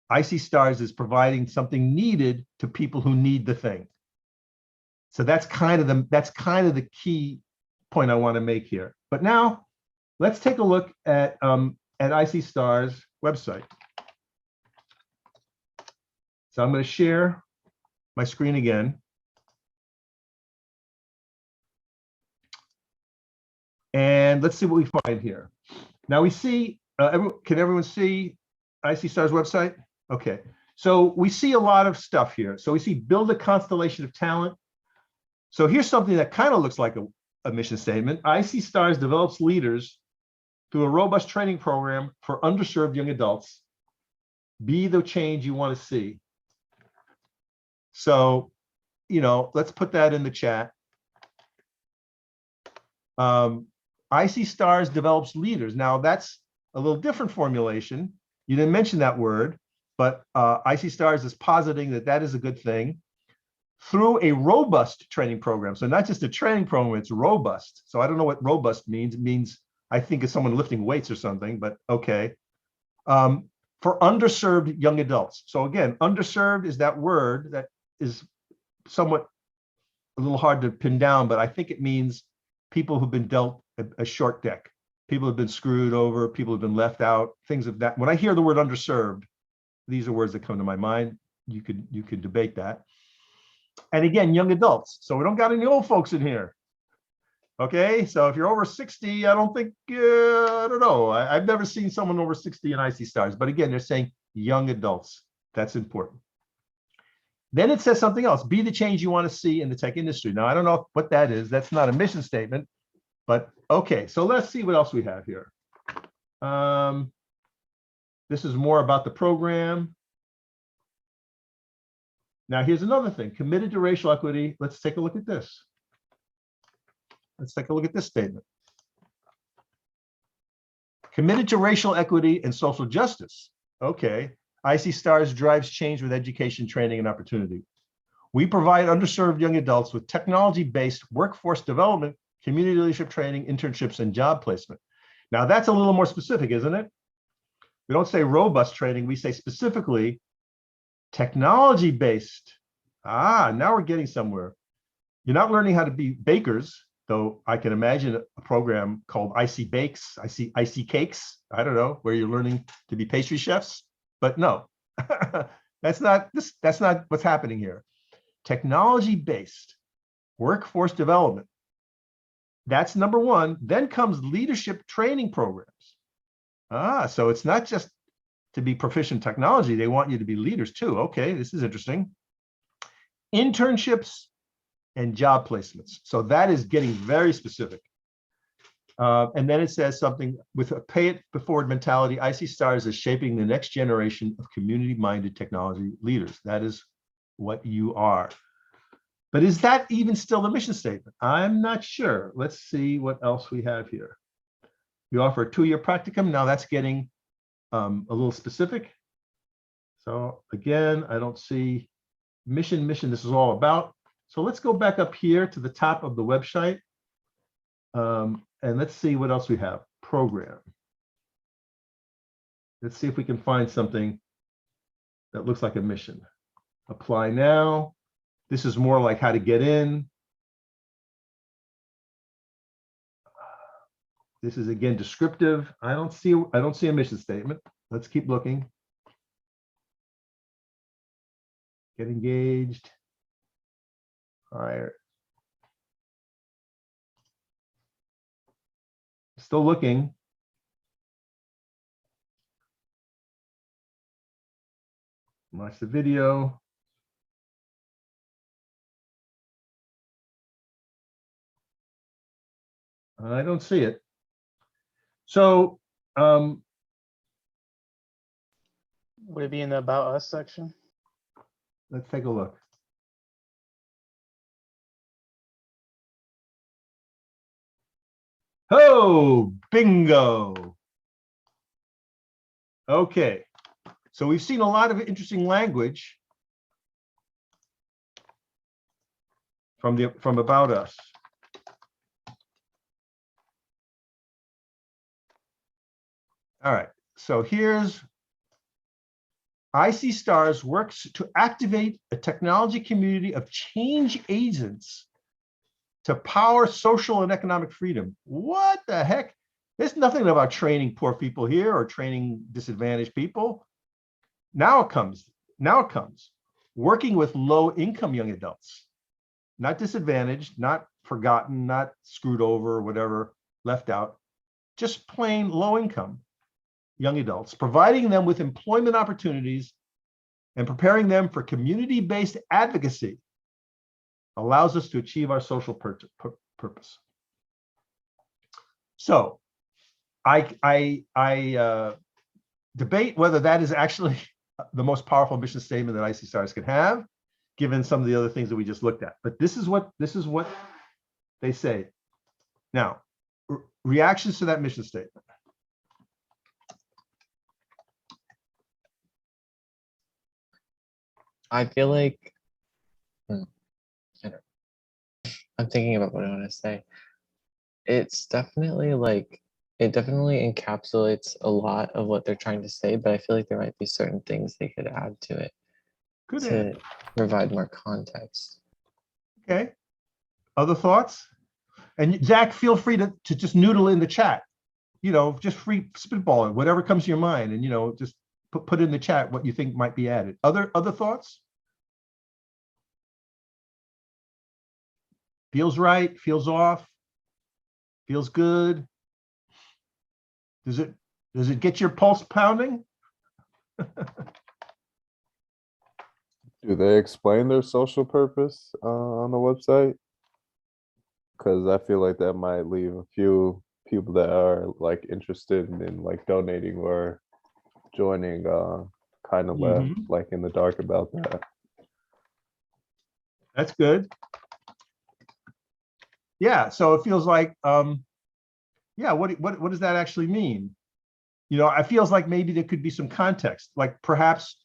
Icy Stars is providing something needed to people who need the thing. So that's kind of the key point I want to make here. But now let's take a look at Icy Stars website. So I'm going to share my screen again. And let's see what we find here. Now we see, can everyone see Icy Stars website? Okay, so we see a lot of stuff here. So we see build a constellation of talent. So here's something that kind of looks like a mission statement. Icy Stars develops leaders through a robust training program for underserved young adults. Be the change you want to see. So, let's put that in the chat. Icy Stars develops leaders. Now that's a little different formulation. You didn't mention that word, but Icy Stars is positing that that is a good thing through a robust training program. So not just a training program, it's robust. So I don't know what robust means. It means, I think it's someone lifting weights or something, but okay. For underserved young adults. So again, underserved is that word that is somewhat a little hard to pin down, but I think it means people who've been dealt a short deck. People have been screwed over, people have been left out, things of that. When I hear the word underserved, these are words that come to my mind. You could debate that. And again, young adults. So we don't got any old folks in here. Okay, so if you're over 60, I don't think, I don't know. I've never seen someone over 60 in Icy Stars, but again, they're saying young adults. That's important. Then it says something else, be the change you want to see in the tech industry. Now, I don't know what that is. That's not a mission statement, but okay. So let's see what else we have here. This is more about the program. Now, here's another thing, committed to racial equity. Let's take a look at this. Let's take a look at this statement. Committed to racial equity and social justice. Okay. Icy Stars drives change with education, training, and opportunity. We provide underserved young adults with technology-based workforce development, community leadership training, internships, and job placement. Now, that's a little more specific, isn't it? We don't say robust training. We say specifically technology-based. Now we're getting somewhere. You're not learning how to be bakers, though I can imagine a program called Icy Bakes, Icy Cakes. I don't know, where you're learning to be pastry chefs. But no, that's not what's happening here. Technology-based workforce development. That's number one. Then comes leadership training programs. So it's not just to be proficient in technology. They want you to be leaders too. Okay, this is interesting. Internships and job placements. So that is getting very specific. And then it says something with a pay it forward mentality. Icy Stars is shaping the next generation of community-minded technology leaders. That is what you are. But is that even still the mission statement? I'm not sure. Let's see what else we have here. We offer a 2-year practicum. Now that's getting a little specific. So again, I don't see mission. This is all about. So let's go back up here to the top of the website. And let's see what else we have. Program. Let's see if we can find something that looks like a mission. Apply now. This is more like how to get in. This is again descriptive. I don't see a mission statement. Let's keep looking. Get engaged. All right. Still looking. Watch the video. I don't see it. So would it be in the About Us section? let's take a look. Oh, bingo. Okay. So we've seen a lot of interesting language from About Us. All right. So here's Icy Stars works to activate a technology community of change agents to power social and economic freedom. What the heck? There's nothing about training poor people here or training disadvantaged people. Now it comes. Working with low-income young adults, not disadvantaged, not forgotten, not screwed over or whatever, left out, just plain low-income young adults, providing them with employment opportunities and preparing them for community-based advocacy allows us to achieve our social purpose. So I debate whether that is actually the most powerful mission statement that Icy Stars can have. given some of the other things that we just looked at. But this is what they say. Now, reactions to that mission statement. I feel like I'm thinking about what I want to say. It's definitely like it definitely encapsulates a lot of what they're trying to say, but I feel like there might be certain things they could add to it Good to answer. provide more context. Okay. Other thoughts? And Zach, feel free to just noodle in the chat. You know, just free spitball it, whatever comes to your mind, and you know, just put in the chat what you think might be added. Other thoughts? Feels right, feels off, feels good. Does it get your pulse pounding? Do they explain their social purpose on the website? Because I feel like that might leave a few people that are like interested in like donating or joining kind of left like in the dark about that. That's good. Yeah, so it feels like yeah, what does that actually mean? You know, it feels like maybe there could be some context, like perhaps,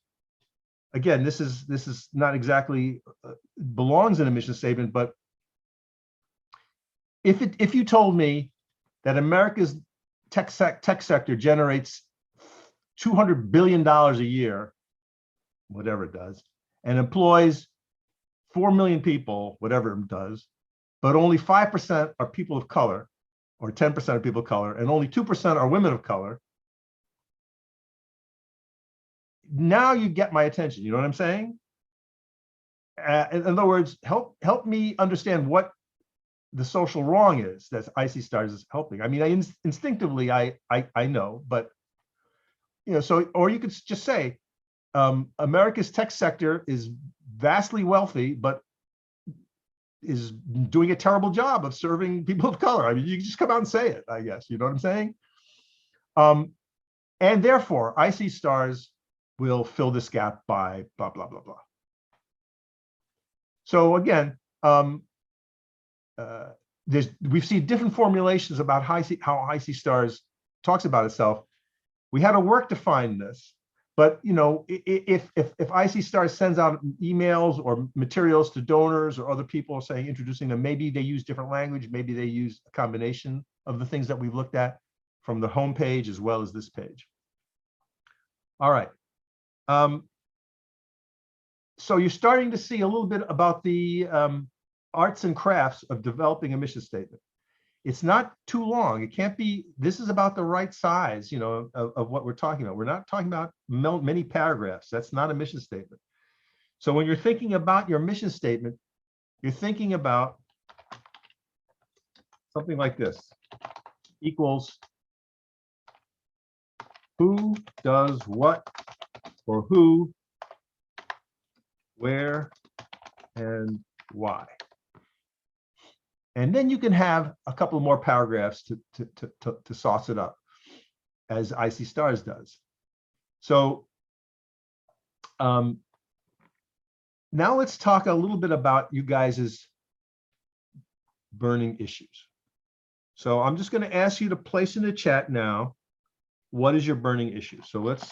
again, this is not exactly belongs in a mission statement, but if you told me that America's tech sector generates $200 billion a year, whatever it does, and employs 4 million people, whatever it does, but only 5% are people of color, or 10% of people of color, and only 2% are women of color, now you get my attention. You know what I'm saying? In other words, help me understand what the social wrong is that Icy Stars is helping. I mean, instinctively, I know, but you know, so, or you could just say, America's tech sector is vastly wealthy, but is doing a terrible job of serving people of color. I mean, you can just come out and say it, I guess. You know what I'm saying? And therefore, Icy Stars will fill this gap by blah, blah, blah, blah. So again, we've seen different formulations about how Icy Stars talks about itself. We had to work to find this, but you know, if Icy Stars sends out emails or materials to donors or other people saying, introducing them, maybe they use different language, maybe they use a combination of the things that we've looked at from the homepage as well as this page. All right. So you're starting to see a little bit about the arts and crafts of developing a mission statement. It's not too long. It can't be, this is about the right size, you know, of what we're talking about. We're not talking about many paragraphs. That's not a mission statement. So when you're thinking about your mission statement, you're thinking about something like this, equals who does what for who, where, and why. And then you can have a couple more paragraphs to sauce it up, as Icy Stars does. So now let's talk a little bit about you guys' burning issues. So I'm just going to ask you to place in the chat now, what is your burning issue? So let's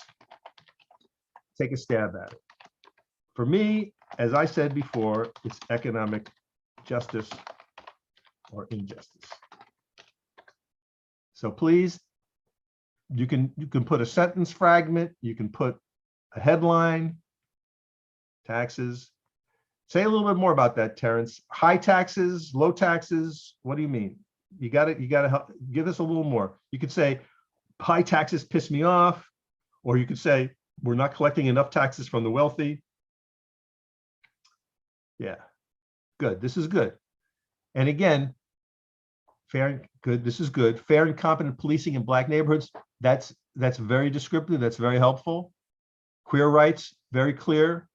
take a stab at it. For me, as I said before, it's economic justice or injustice. So please, you can put a sentence fragment, you can put a headline, taxes. Say a little bit more about that, Terrence. High taxes, low taxes, what do you mean? You gotta help, give us a little more. You could say high taxes piss me off, or you could say we're not collecting enough taxes from the wealthy. Yeah, good, this is good. And again, fair and good, this is good. Fair and competent policing in Black neighborhoods, that's very descriptive, that's very helpful. Queer rights, very clear.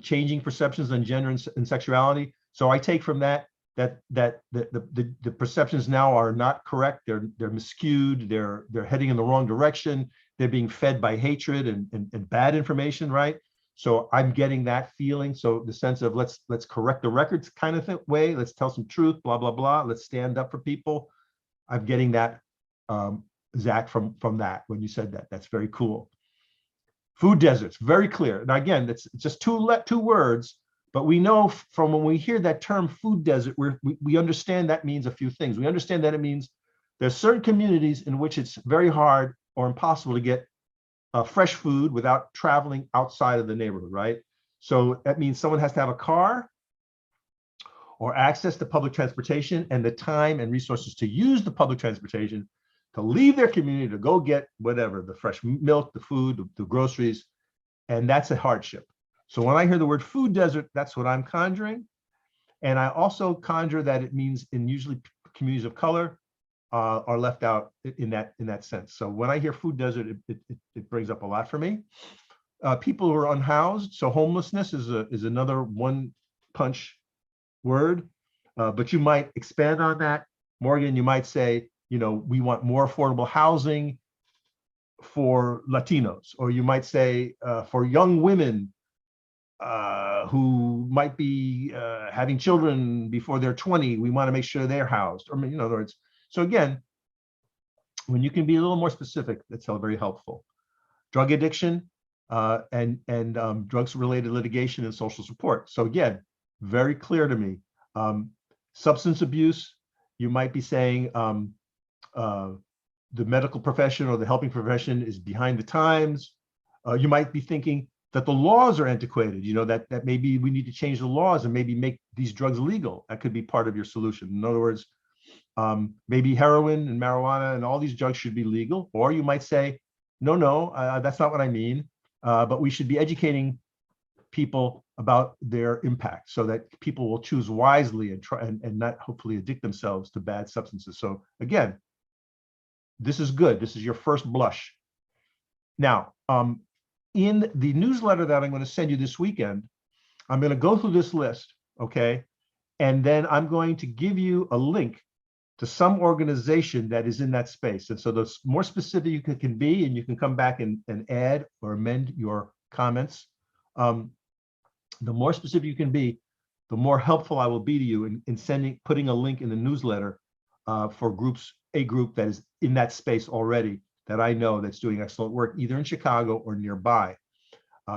Changing perceptions on gender and sexuality. So I take from that the perceptions now are not correct, they're miscued, they're heading in the wrong direction, they're being fed by hatred and bad information, right? So I'm getting that feeling. So the sense of let's correct the records kind of way. Let's tell some truth, blah, blah, blah. Let's stand up for people. I'm getting that, Zach, from that when you said that. That's very cool. Food deserts, very clear. Now, again, that's just two words, but we know from when we hear that term food desert, we understand that means a few things. We understand that it means there's certain communities in which it's very hard or impossible to get fresh food without traveling outside of the neighborhood, right? So that means someone has to have a car or access to public transportation and the time and resources to use the public transportation to leave their community to go get whatever, the fresh milk, the food, the groceries, and that's a hardship. So when I hear the word food desert, that's what I'm conjuring. And I also conjure that it means in usually communities of color are left out in that sense. So when I hear food desert, it brings up a lot for me. People who are unhoused, so homelessness is another one punch word, but you might expand on that. Morgan, you might say, we want more affordable housing for Latinos, or you might say for young women who might be having children before they're 20, we want to make sure they're housed. Or, in other words, so again, when you can be a little more specific, that's very helpful. Drug addiction and drugs-related litigation and social support. So again, very clear to me. Substance abuse, you might be saying the medical profession or the helping profession is behind the times. You might be thinking that the laws are antiquated, that maybe we need to change the laws and maybe make these drugs legal. That could be part of your solution. In other words, maybe heroin and marijuana and all these drugs should be legal. Or you might say, no, that's not what I mean. But we should be educating people about their impact so that people will choose wisely and try and not hopefully addict themselves to bad substances. So again, this is good. This is your first blush. Now, in the newsletter that I'm going to send you this weekend, I'm going to go through this list, okay? And then I'm going to give you a link to some organization that is in that space. And so the more specific you can be, and you can come back and add or amend your comments, the more specific you can be, the more helpful I will be to you in putting a link in the newsletter for a group that is in that space already that I know that's doing excellent work, either in Chicago or nearby.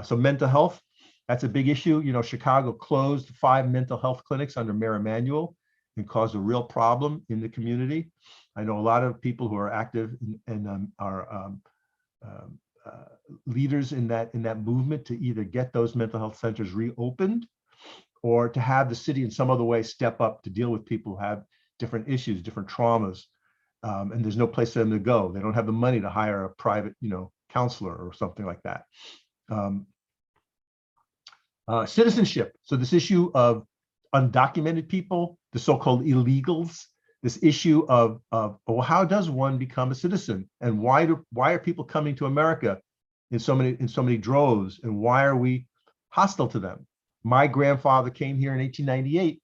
So mental health, that's a big issue. Chicago closed 5 mental health clinics under Mayor Emanuel and caused a real problem in the community. I know a lot of people who are active and are leaders in that movement to either get those mental health centers reopened or to have the city in some other way step up to deal with people who have different issues, different traumas, and there's no place for them to go. They don't have the money to hire a private, counselor or something like that. Citizenship. So this issue of undocumented people, the so-called illegals, this issue of well, how does one become a citizen, and why are people coming to America in so many droves, and why are we hostile to them? My grandfather came here in 1898.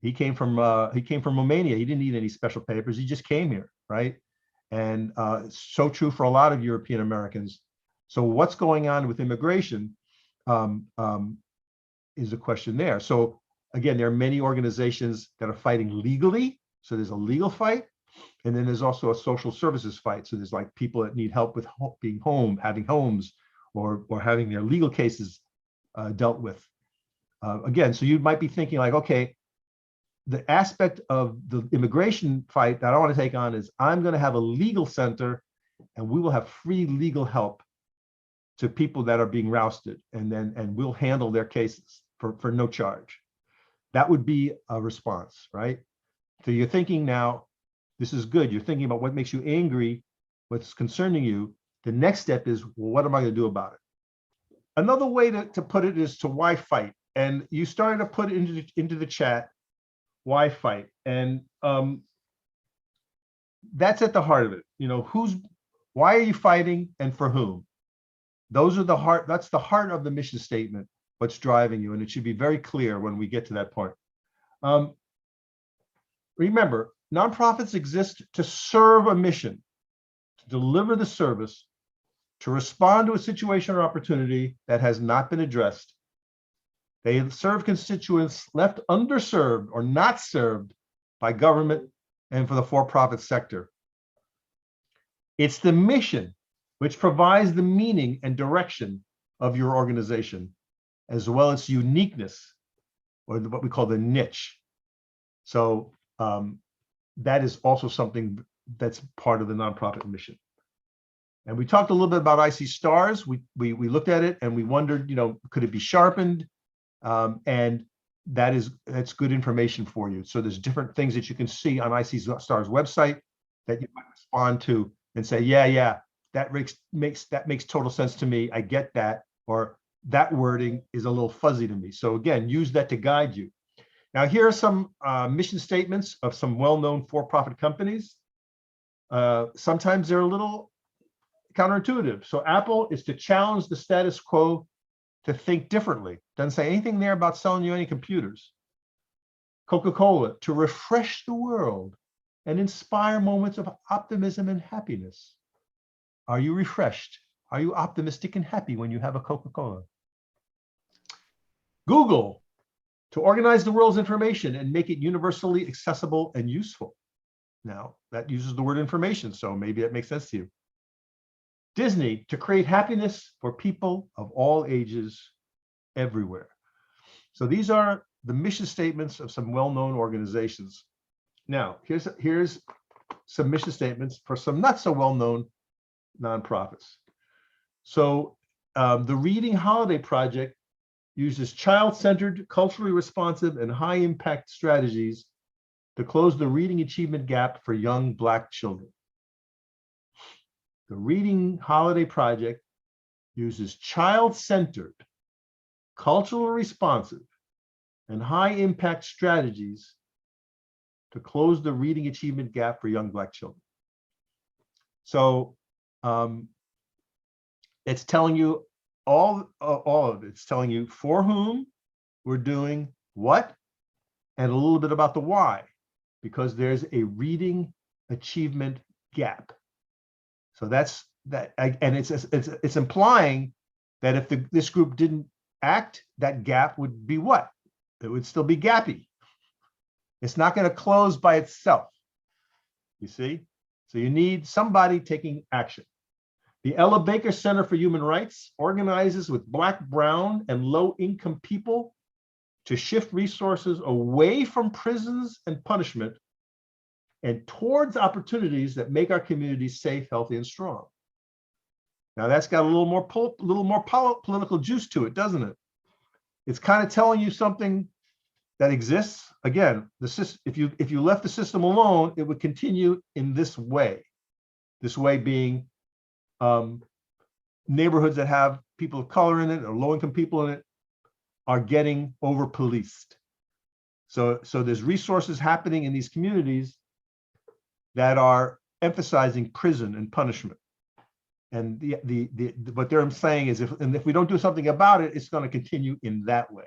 He came from Romania. He didn't need any special papers. He just came here, right? And so true for a lot of European Americans. So what's going on with immigration is a question there. So again, there are many organizations that are fighting legally. So there's a legal fight, and then there's also a social services fight. So there's like people that need help with being home, having homes, or having their legal cases dealt with. Again, so you might be thinking like, okay, the aspect of the immigration fight that I want to take on is I'm going to have a legal center, and we will have free legal help to people that are being rousted, and we'll handle their cases for no charge. That would be a response, right? So you're thinking now, this is good. You're thinking about what makes you angry, what's concerning you. The next step is, well, what am I going to do about it? Another way to put it is to why fight. And you started to put it into the chat, why fight? And that's at the heart of it. Why are you fighting and for whom? Those are the heart. That's the heart of the mission statement, what's driving you. And it should be very clear when we get to that point. Remember, nonprofits exist to serve a mission, to deliver the service to respond to a situation or opportunity that has not been addressed. They serve constituents left underserved or not served by government and for the for-profit sector. It's the mission which provides the meaning and direction of your organization, as well as uniqueness, or what we call the niche. So that is also something that's part of the nonprofit mission. And we talked a little bit about Icy Stars. We looked at it and we wondered, could it be sharpened? And that's good information for you. So there's different things that you can see on Icy Stars website that you might respond to and say, yeah, that makes total sense to me. I get that, or that wording is a little fuzzy to me. So again, use that to guide you. Now, here are some mission statements of some well-known for-profit companies. Sometimes they're a little counterintuitive. So Apple is to challenge the status quo to think differently. Doesn't say anything there about selling you any computers. Coca-Cola, to refresh the world and inspire moments of optimism and happiness. Are you refreshed? Are you optimistic and happy when you have a Coca-Cola? Google, to organize the world's information and make it universally accessible and useful. Now, that uses the word information, so maybe that makes sense to you. Disney, to create happiness for people of all ages everywhere. So these are the mission statements of some well-known organizations. Now, here's some mission statements for some not so well-known nonprofits. So the Reading Holiday Project uses child-centered, culturally responsive, and high-impact strategies to close the reading achievement gap for young Black children. The Reading Holiday Project uses child-centered, culturally responsive, and high-impact strategies to close the reading achievement gap for young Black children. So it's telling you all of it. It's telling you for whom we're doing what, and a little bit about the why, because there's a reading achievement gap. So that's that, and it's implying that if this group didn't act, that gap would be what? It would still be gappy. It's not going to close by itself. You see? So you need somebody taking action. The Ella Baker Center for Human Rights organizes with Black, brown, and low-income people to shift resources away from prisons and punishment and towards opportunities that make our communities safe, healthy, and strong. Now that's got a little more political juice to it, doesn't it? It's kind of telling you something that exists. Again, if you left the system alone, it would continue in this way. This way being neighborhoods that have people of color in it or low-income people in it are getting over-policed. So there's resources happening in these communities that are emphasizing prison and punishment. And what they're saying is if we don't do something about it, it's going to continue in that way.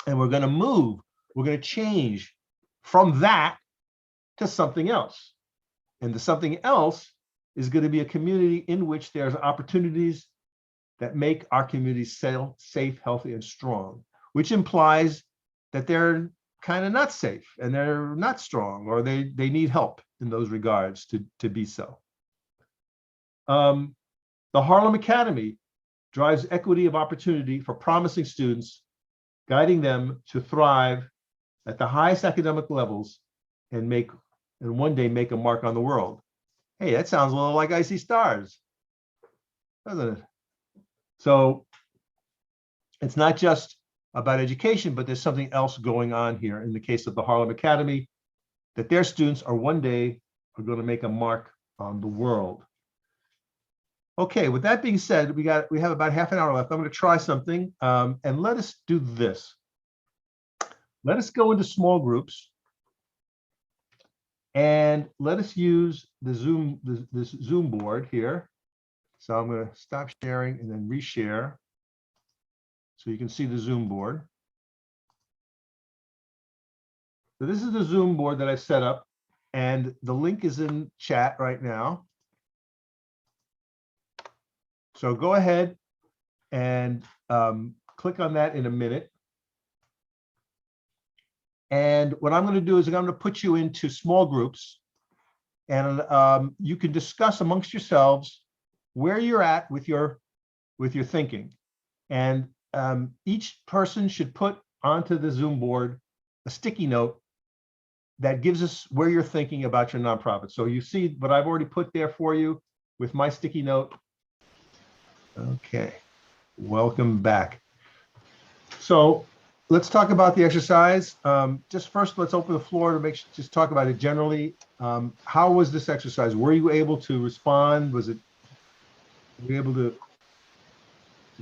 And we're going to change from that to something else. And the something else is going to be a community in which there's opportunities that make our communities safe, healthy, and strong, which implies that they're kind of not safe and they're not strong, or they need help in those regards to be so. The Harlem Academy drives equity of opportunity for promising students, guiding them to thrive at the highest academic levels and one day make a mark on the world. Hey, that sounds a little like Icy Stars, doesn't it? So it's not just about education, but there's something else going on here in the case of the Harlem Academy, that their students are one day going to make a mark on the world. Okay, with that being said, we have about half an hour left. I'm going to try something, and let us do this. Let us go into small groups, and let us use the this Zoom board here. So I'm going to stop sharing and then reshare, so you can see the Zoom board. So this is the Zoom board that I set up, and the link is in chat right now. So go ahead and click on that in a minute. And what I'm going to do is I'm going to put you into small groups, and you can discuss amongst yourselves where you're at with your thinking. And each person should put onto the Zoom board a sticky note that gives us where you're thinking about your nonprofit. So you see what I've already put there for you with my sticky note. Okay, welcome back. So let's talk about the exercise. Just first, let's open the floor to just talk about it generally. How was this exercise? Were you able to respond? Were you able to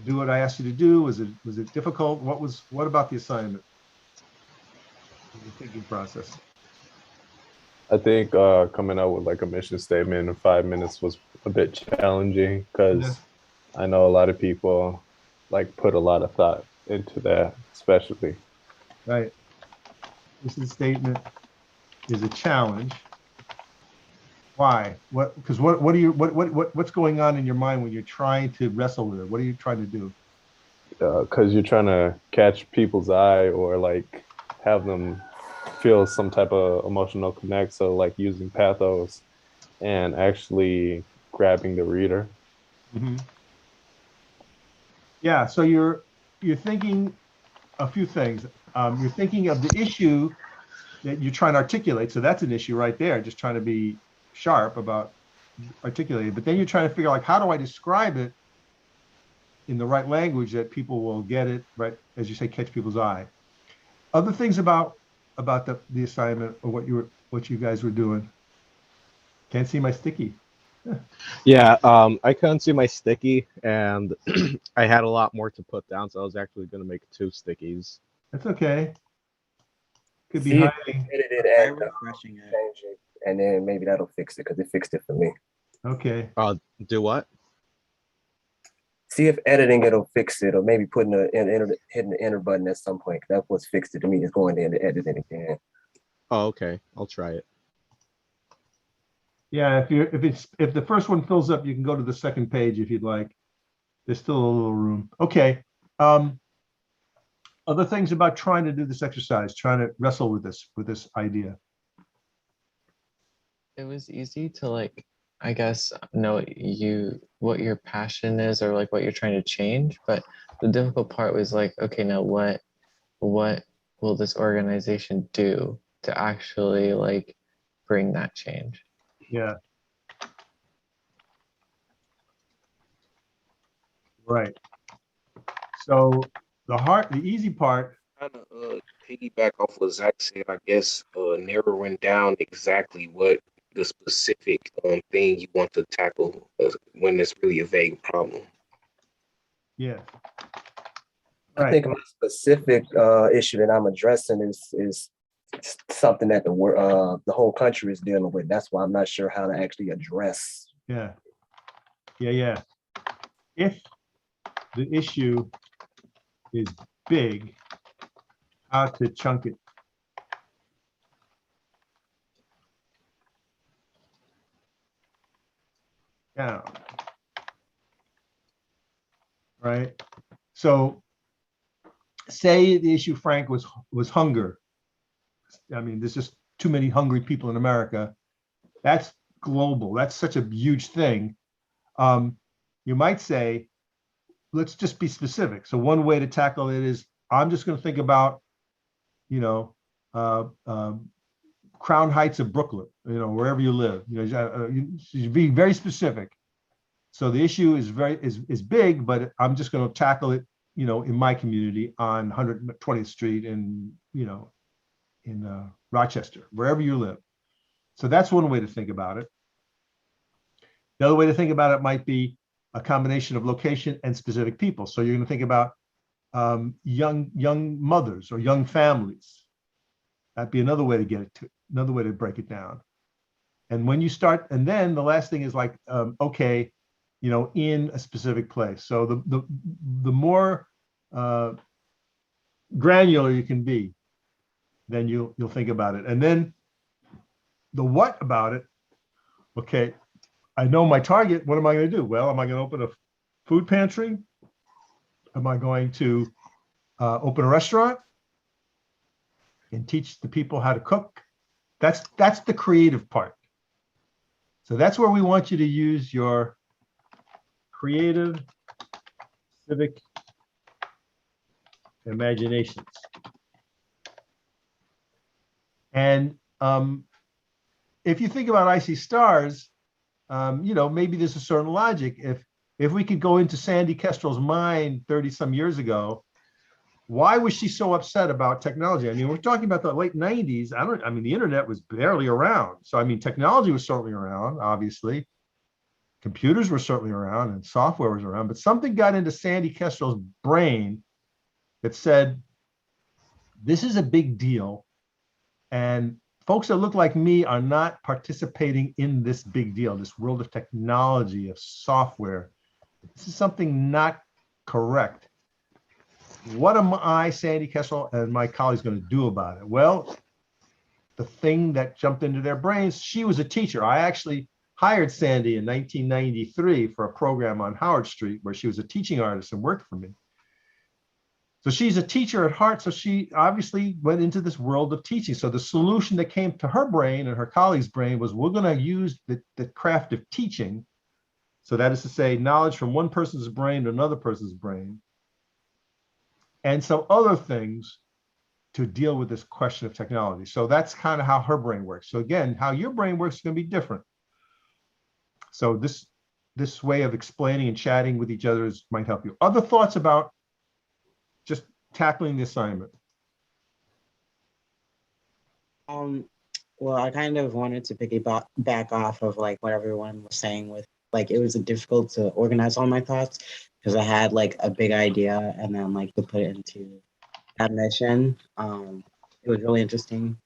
do what I asked you to do? Was it difficult? What about the assignment? The thinking process. I think coming out with like a mission statement in 5 minutes was a bit challenging because I know a lot of people like put a lot of thought into that, especially. Right. Mission statement is a challenge. Why? Because what's going on in your mind when you're trying to wrestle with it? What are you trying to do? Because you're trying to catch people's eye or like have them feel some type of emotional connect. So like using pathos and actually grabbing the reader. Mm-hmm. Yeah. So you're thinking a few things. You're thinking of the issue that you're trying to articulate. So that's an issue right there. Just trying to be sharp about articulating. But then you're trying to figure out, like, how do I describe it in the right language that people will get it, right? As you say, catch people's eye. Other things about the assignment or what you guys were doing. Can't see my sticky. Yeah, I couldn't see my sticky, and I had a lot more to put down, so I was actually going to make 2 stickies. That's okay. Could be See if hiding. you edited Try and refreshing it. change it, and then maybe that'll fix it because it fixed it for me. Okay. Do what? See if editing it'll fix it, or maybe putting hitting the enter button at some point. That's what's fixed it to me. Is going in to edit it again. Oh, okay. I'll try it. Yeah, if the first one fills up, you can go to the second page if you'd like. There's still a little room. Okay. Other things about trying to do this exercise, trying to wrestle with this idea. It was easy to like, I guess, know what your passion is or like what you're trying to change. But the difficult part was like, okay, now what will this organization do to actually like bring that change? Yeah. Right. So the easy part. Kind of piggyback off what Zach said, I guess, narrowing down exactly what the specific thing you want to tackle when it's really a vague problem. Yeah. I think my specific issue that I'm addressing is something that the whole country is dealing with. That's why I'm not sure how to actually address. Yeah. Yeah. If the issue is big, how to chunk it down. Right. So say the issue, Frank, was hunger. I mean, there's just too many hungry people in America. That's global. That's such a huge thing. You might say, let's just be specific. So one way to tackle it is, I'm just going to think about, Crown Heights of Brooklyn, wherever you live. You be very specific. So the issue is big, but I'm just going to tackle it, in my community on 120th Street in Rochester, wherever you live. So that's one way to think about it. The other way to think about it might be a combination of location and specific people. So you're going to think about young mothers or young families. That'd be another way to break it down. And when you start, and then the last thing is like, okay, in a specific place. So the more granular you can be, then you'll think about it. And then the what about it? Okay, I know my target. What am I going to do? Well, am I going to open a food pantry? Am I going to open a restaurant and teach the people how to cook? That's the creative part. So that's where we want you to use your creative civic imaginations. And if you think about Icy Stars, you know, maybe there's a certain logic. If we could go into Sandy Kestrel's mind 30 some years ago, why was she so upset about technology? I mean, we're talking about the late 90s. I mean, the internet was barely around. So, I mean, technology was certainly around, obviously. Computers were certainly around and software was around, but something got into Sandy Kestrel's brain that said, this is a big deal. And folks that look like me are not participating in this big deal, this world of technology, of software. This is something not correct. What am I, Sandy Kestrel, and my colleagues going to do about it? Well, the thing that jumped into their brains, she was a teacher. I actually hired Sandy in 1993 for a program on Howard Street where she was a teaching artist and worked for me. So she's a teacher at heart. So she obviously went into this world of teaching. So the solution that came to her brain and her colleagues' brain was, we're going to use the craft of teaching. So that is to say, knowledge from one person's brain to another person's brain, and some other things to deal with this question of technology. So that's kind of how her brain works. So again, how your brain works is going to be different. So this way of explaining and chatting with each other might help you. Other thoughts about just tackling the assignment? Well, I kind of wanted to back off of like what everyone was saying with like it was difficult to organize all my thoughts because I had like a big idea and then like to put it into that mission. It was really interesting.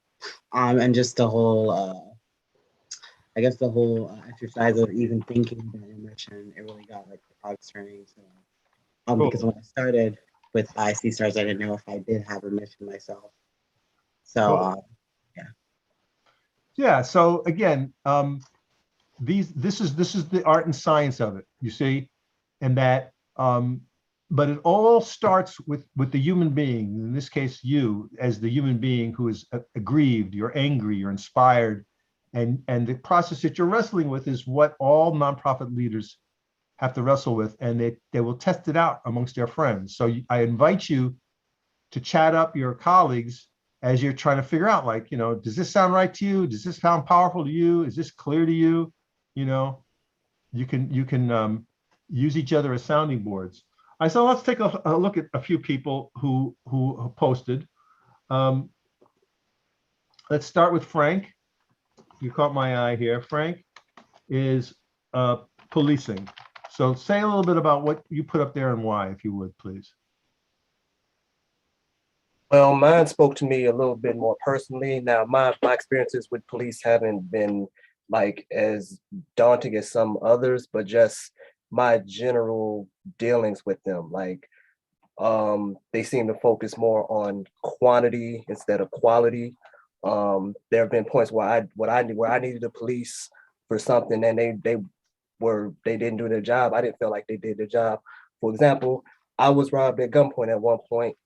And just the whole I guess the whole exercise of even thinking the mission, it really got like the cogs turning. So Cool. because when I started with Icy Stars, I didn't know if I did have a mission myself. So Cool. Yeah. So again, this is the art and science of it, you see, and that but it all starts with the human being, in this case you as the human being who is aggrieved, you're angry, you're inspired, and the process that you're wrestling with is what all nonprofit leaders have to wrestle with, and they will test it out amongst their friends. So I invite you to chat up your colleagues as you're trying to figure out, like, you know, does this sound right to you? Does this sound powerful to you? Is this clear to you? You know, you can use each other as sounding boards. All right, so let's take a look at a few people who posted. Let's start with Frank. You caught my eye here. Frank is policing. So say a little bit about what you put up there and why, if you would, please. Well, mine spoke to me a little bit more personally. Now, my experiences with police haven't been like as daunting as some others, but just my general dealings with them. Like, they seem to focus more on quantity instead of quality. There have been points where I needed the police for something and they didn't do their job. I didn't feel like they did their job. For example, I was robbed at gunpoint at one point,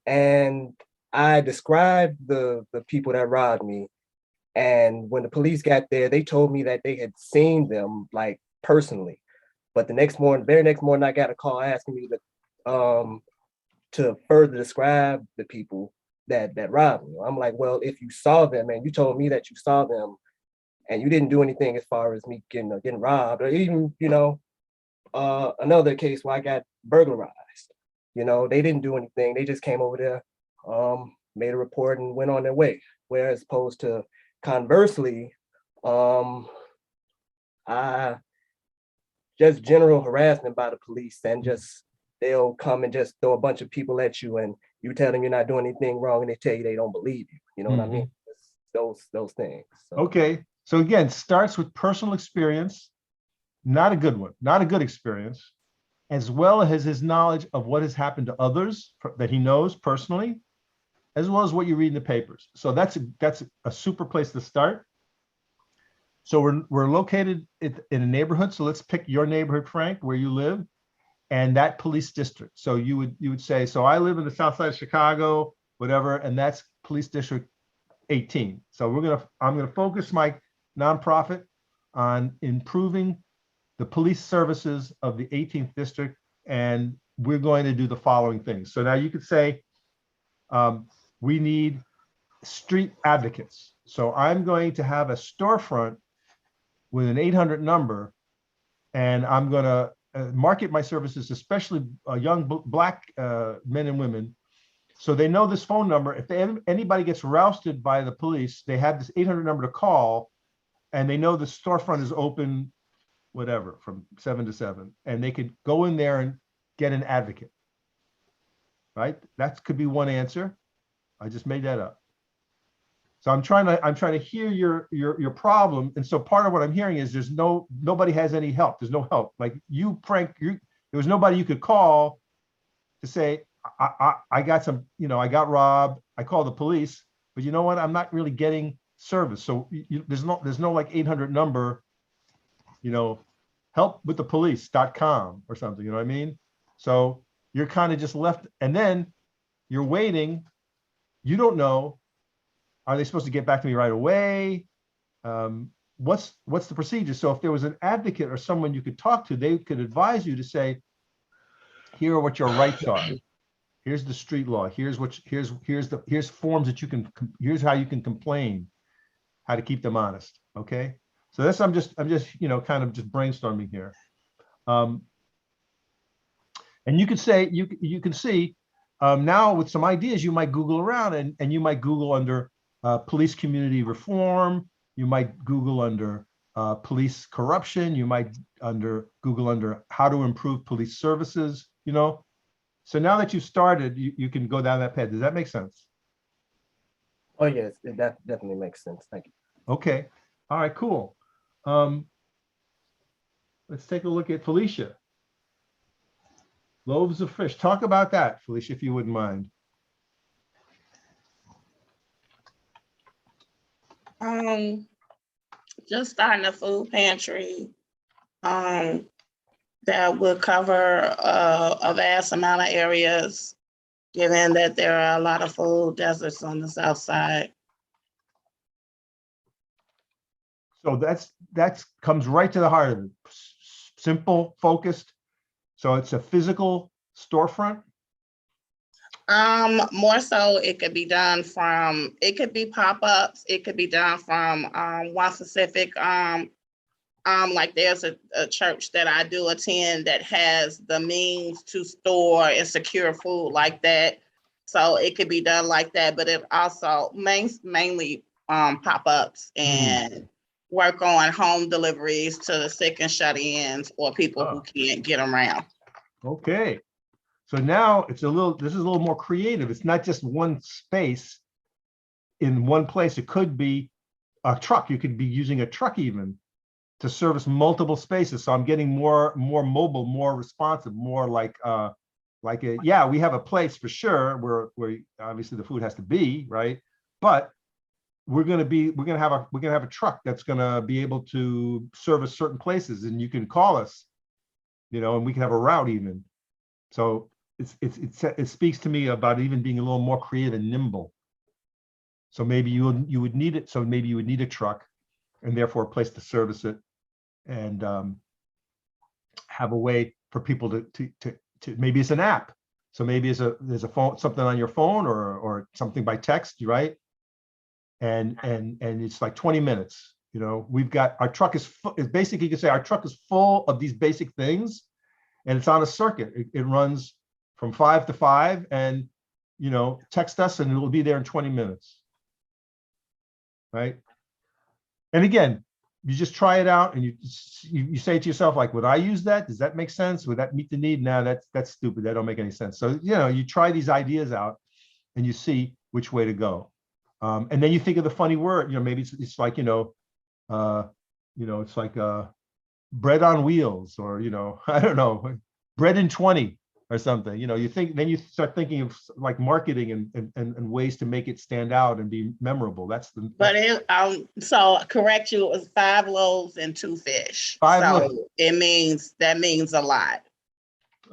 and I described the people that robbed me. And when the police got there, they told me that they had seen them like personally. But the very next morning, I got a call asking me to further describe the people that robbed me. I'm like, well, if you saw them and you told me that you saw them and you didn't do anything as far as me getting robbed, or even, you know, another case where I got burglarized, you know, they didn't do anything. They just came over there, made a report and went on their way. Whereas opposed to conversely, I just general harassment by the police, and just they'll come and just throw a bunch of people at you and you tell them you're not doing anything wrong and they tell you they don't believe you. You know what I mean? It's those things. So. Okay. So again, starts with personal experience, not a good one, not a good experience, as well as his knowledge of what has happened to others that he knows personally, as well as what you read in the papers. So that's a super place to start. So we're located in a neighborhood. So let's pick your neighborhood, Frank, where you live. and that police district. So you would say, so I live in the south side of Chicago, whatever, and that's police district 18. So I'm gonna focus my nonprofit on improving the police services of the 18th district, and we're going to do the following things. So now you could say, we need street advocates. So I'm going to have a storefront with an 800 number, and I'm going to market my services, especially young Black men and women. So they know this phone number. If anybody gets rousted by the police, they have this 800 number to call, and they know the storefront is open, whatever, from 7 to 7, and they could go in there and get an advocate, right? That could be one answer. I just made that up. So I'm trying to hear your problem. And so part of what I'm hearing is nobody has any help. There's no help. Like you, Frank, there was nobody you could call to say, I got some, I got robbed. I called the police, but you know what? I'm not really getting service. So there's no like 800 number, helpwiththepolice.com or something, you know what I mean? So you're kind of just left, and then you're waiting. You don't know, are they supposed to get back to me right away? What's the procedure? So if there was an advocate or someone you could talk to, they could advise you to say, here are what your rights are. Here's the street law. Here's forms that you can, here's how you can complain, how to keep them honest. Okay. So that's, I'm just, kind of just brainstorming here. And you could say, you can see now with some ideas, you might Google around and you might Google under police community reform. You might Google under police corruption. You might Google under how to improve police services, So now that you've started, you can go down that path. Does that make sense? Oh, yes, that definitely makes sense. Thank you. Okay. All right, cool. Let's take a look at Felicia. Loaves of fish. Talk about that, Felicia, if you wouldn't mind. Just starting a food pantry that will cover a vast amount of areas, given that there are a lot of food deserts on the south side. So that's comes right to the heart of it. Simple, focused. So it's a physical storefront. More so it could be done from, it could be pop-ups, it could be done from one specific, like there's a church that I do attend that has the means to store and secure food like that. So it could be done like that, but it also mainly pop-ups and work on home deliveries to the sick and shut-ins or people who can't get around. Okay. So now this is a little more creative. It's not just one space in one place. It could be a truck. You could be using a truck even to service multiple spaces. So I'm getting more mobile, more responsive, more like yeah, we have a place for sure where obviously the food has to be, right? But we're gonna have a truck that's gonna be able to service certain places, and you can call us, and we can have a route even. So it speaks to me about even being a little more creative and nimble. So maybe you would need it. So maybe you would need a truck, and therefore a place to service it, and have a way for people to maybe it's an app. So maybe there's a phone, something on your phone or something by text, right? And it's like 20 minutes. We've got our truck is basically, you can say our truck is full of these basic things, and it's on a circuit. It runs from 5 to 5, and text us and it will be there in 20 minutes. Right. And again, you just try it out and you say to yourself, like, would I use that? Does that make sense? Would that meet the need? No, that's stupid. That don't make any sense. So, you try these ideas out and you see which way to go. And then you think of the funny word, maybe it's like, it's like bread on wheels, or, I don't know, bread in 20 or something, then you start thinking of like marketing and ways to make it stand out and be memorable. But so correct you, it was 5 loaves and 2 fish. 5 so loaves. that means a lot.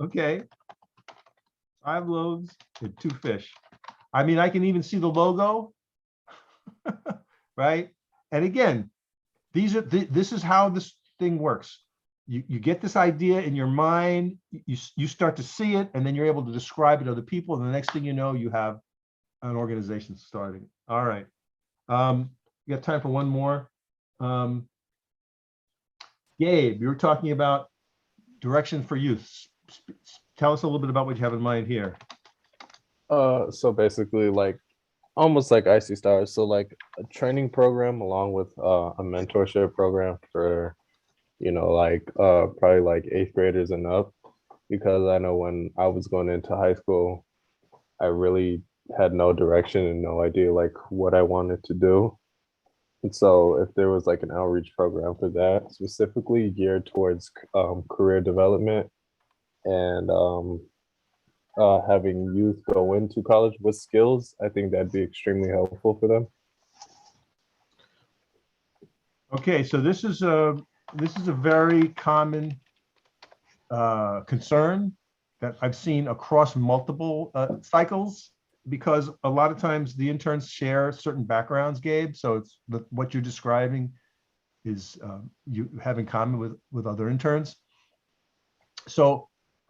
Okay. 5 loaves and 2 fish. I mean, I can even see the logo, right? And again, this is how this thing works. You get this idea in your mind, you start to see it, and then you're able to describe it to other people. And the next thing you know, you have an organization starting. All right. We got time for one more. Gabe, you were talking about direction for youth. Tell us a little bit about what you have in mind here. So basically like almost like Icy Stars. So like a training program along with a mentorship program for, you know, like probably like 8th graders and up, because I know when I was going into high school, I really had no direction and no idea like what I wanted to do. And so if there was like an outreach program for that, specifically geared towards career development and having youth go into college with skills, I think that'd be extremely helpful for them. Okay, so this is a very common concern that I've seen across multiple cycles, because a lot of times the interns share certain backgrounds, Gabe. So it's what you're describing is you have in common with other interns. So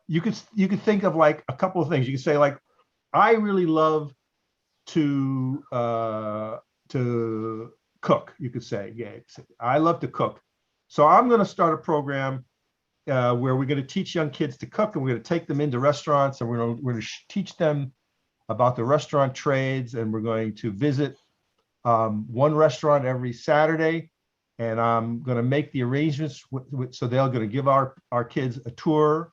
you could think of like a couple of things. You could say like, I really love to cook. You could say, Gabe, I love to cook. So I'm going to start a program where we're going to teach young kids to cook, and we're going to take them into restaurants, and we're going to teach them about the restaurant trades, and we're going to visit one restaurant every Saturday, and I'm going to make the arrangements so they're going to give our kids a tour,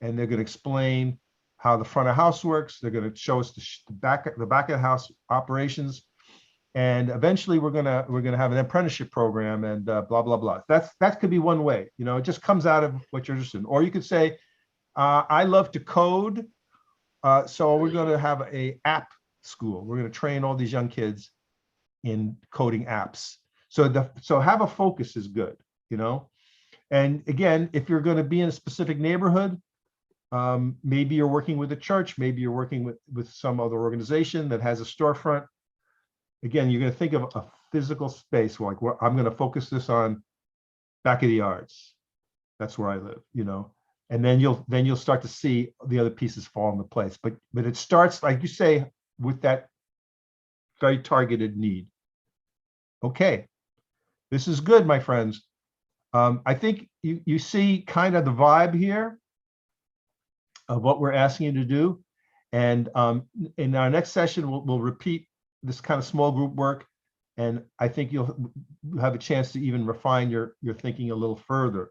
and they're going to explain how the front of house works. They're going to show us the back of house operations, and eventually we're going to have an apprenticeship program, and blah blah blah. That could be one way. You know, it just comes out of what you're interested in. Or you could say, I love to code. So we're going to have a app school. We're going to train all these young kids in coding apps. So have a focus is good, you know. And again, if you're going to be in a specific neighborhood, maybe you're working with a church, maybe you're working with some other organization that has a storefront. Again, you're going to think of a physical space, like I'm going to focus this on back of the yards. That's where I live, you know. And then you'll start to see the other pieces fall into place. But it starts, like you say, with that very targeted need. Okay, this is good, my friends. I think you see kind of the vibe here of what we're asking you to do. And in our next session, we'll repeat this kind of small group work. And I think you'll have a chance to even refine your thinking a little further.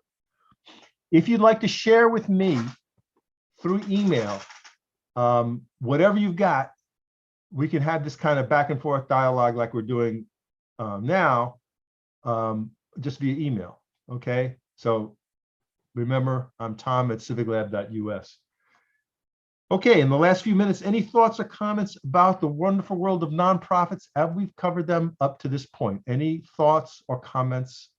If you'd like to share with me through email, whatever you've got, we can have this kind of back and forth dialogue like we're doing now, just via email, okay? So remember, I'm Tom at civiclab.us. Okay, in the last few minutes, any thoughts or comments about the wonderful world of nonprofits? Have we covered them up to this point? Any thoughts or comments?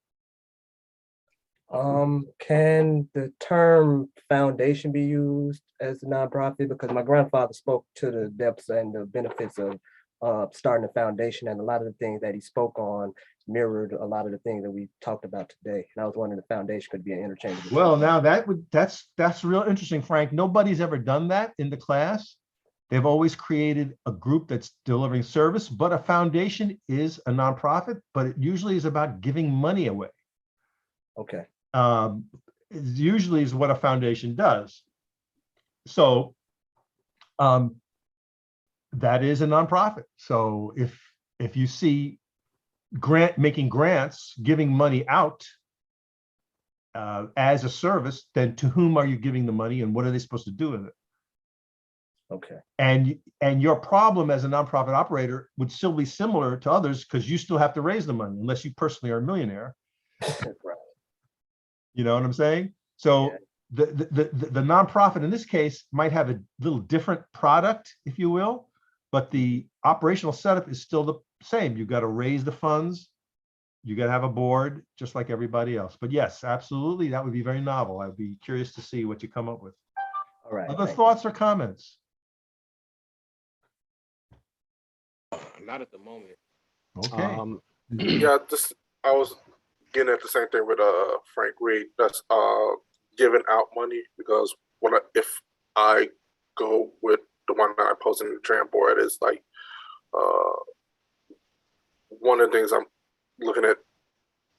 Can the term foundation be used as a nonprofit? Because my grandfather spoke to the depths and the benefits of starting a foundation, and a lot of the things that he spoke on mirrored a lot of the things that we talked about today. And I was wondering if foundation could be an interchangeable. Well, now that's real interesting, Frank. Nobody's ever done that in the class. They've always created a group that's delivering service, but a foundation is a nonprofit, but it usually is about giving money away. Okay. Usually is what a foundation does. So that is a nonprofit. So if you see making grants, giving money out as a service, then to whom are you giving the money and what are they supposed to do with it? Okay. And your problem as a nonprofit operator would still be similar to others, because you still have to raise the money unless you personally are a millionaire. Right. You know what I'm saying? So Yeah. the nonprofit in this case might have a little different product, if you will, but the operational setup is still the same. You've got to raise the funds. You got to have a board, just like everybody else. But yes, absolutely, that would be very novel. I'd be curious to see what you come up with. All right. Other thanks. thoughts or comments? Not at the moment. Okay. Yeah, just I was getting at the same thing with Frank Reed. That's giving out money because if I go with the one that I posted in the tram board is like one of the things I'm looking at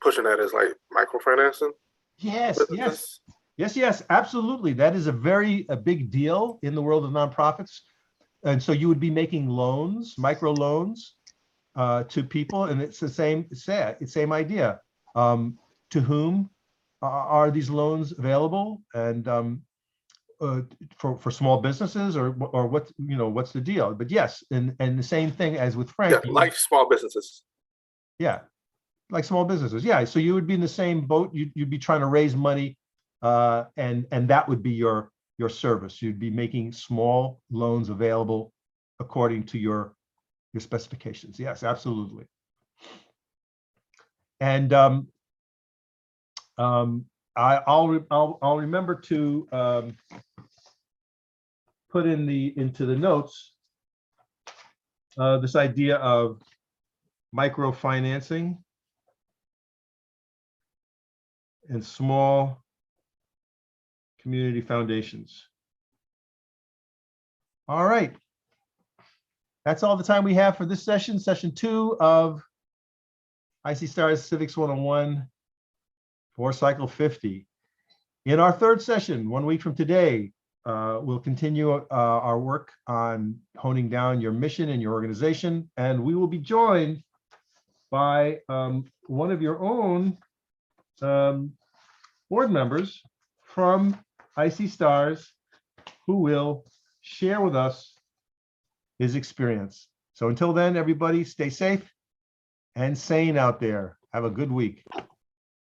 pushing at is like microfinancing. Yes, yes. businesses. Yes, absolutely. That is a big deal in the world of nonprofits. And so you would be making loans, micro loans to people, and it's the same idea. To whom are these loans available, and for small businesses, or what, what's the deal? But yes, and the same thing as with Frank. Yeah, like small businesses. Yeah, like small businesses. Yeah, so you would be in the same boat. You'd be trying to raise money, and that would be your service. You'd be making small loans available according to your specifications. Yes, absolutely. And I'll remember to put into the notes this idea of microfinancing and small community foundations. All right. That's all the time we have for this session, session 2 of Icy Stars Civics 101 for cycle 50. In our third session, 1 week from today, we'll continue our work on honing down your mission and your organization, and we will be joined by one of your own board members from Icy Stars, who will share with us his experience. So until then, everybody, stay safe and sane out there. Have a good week.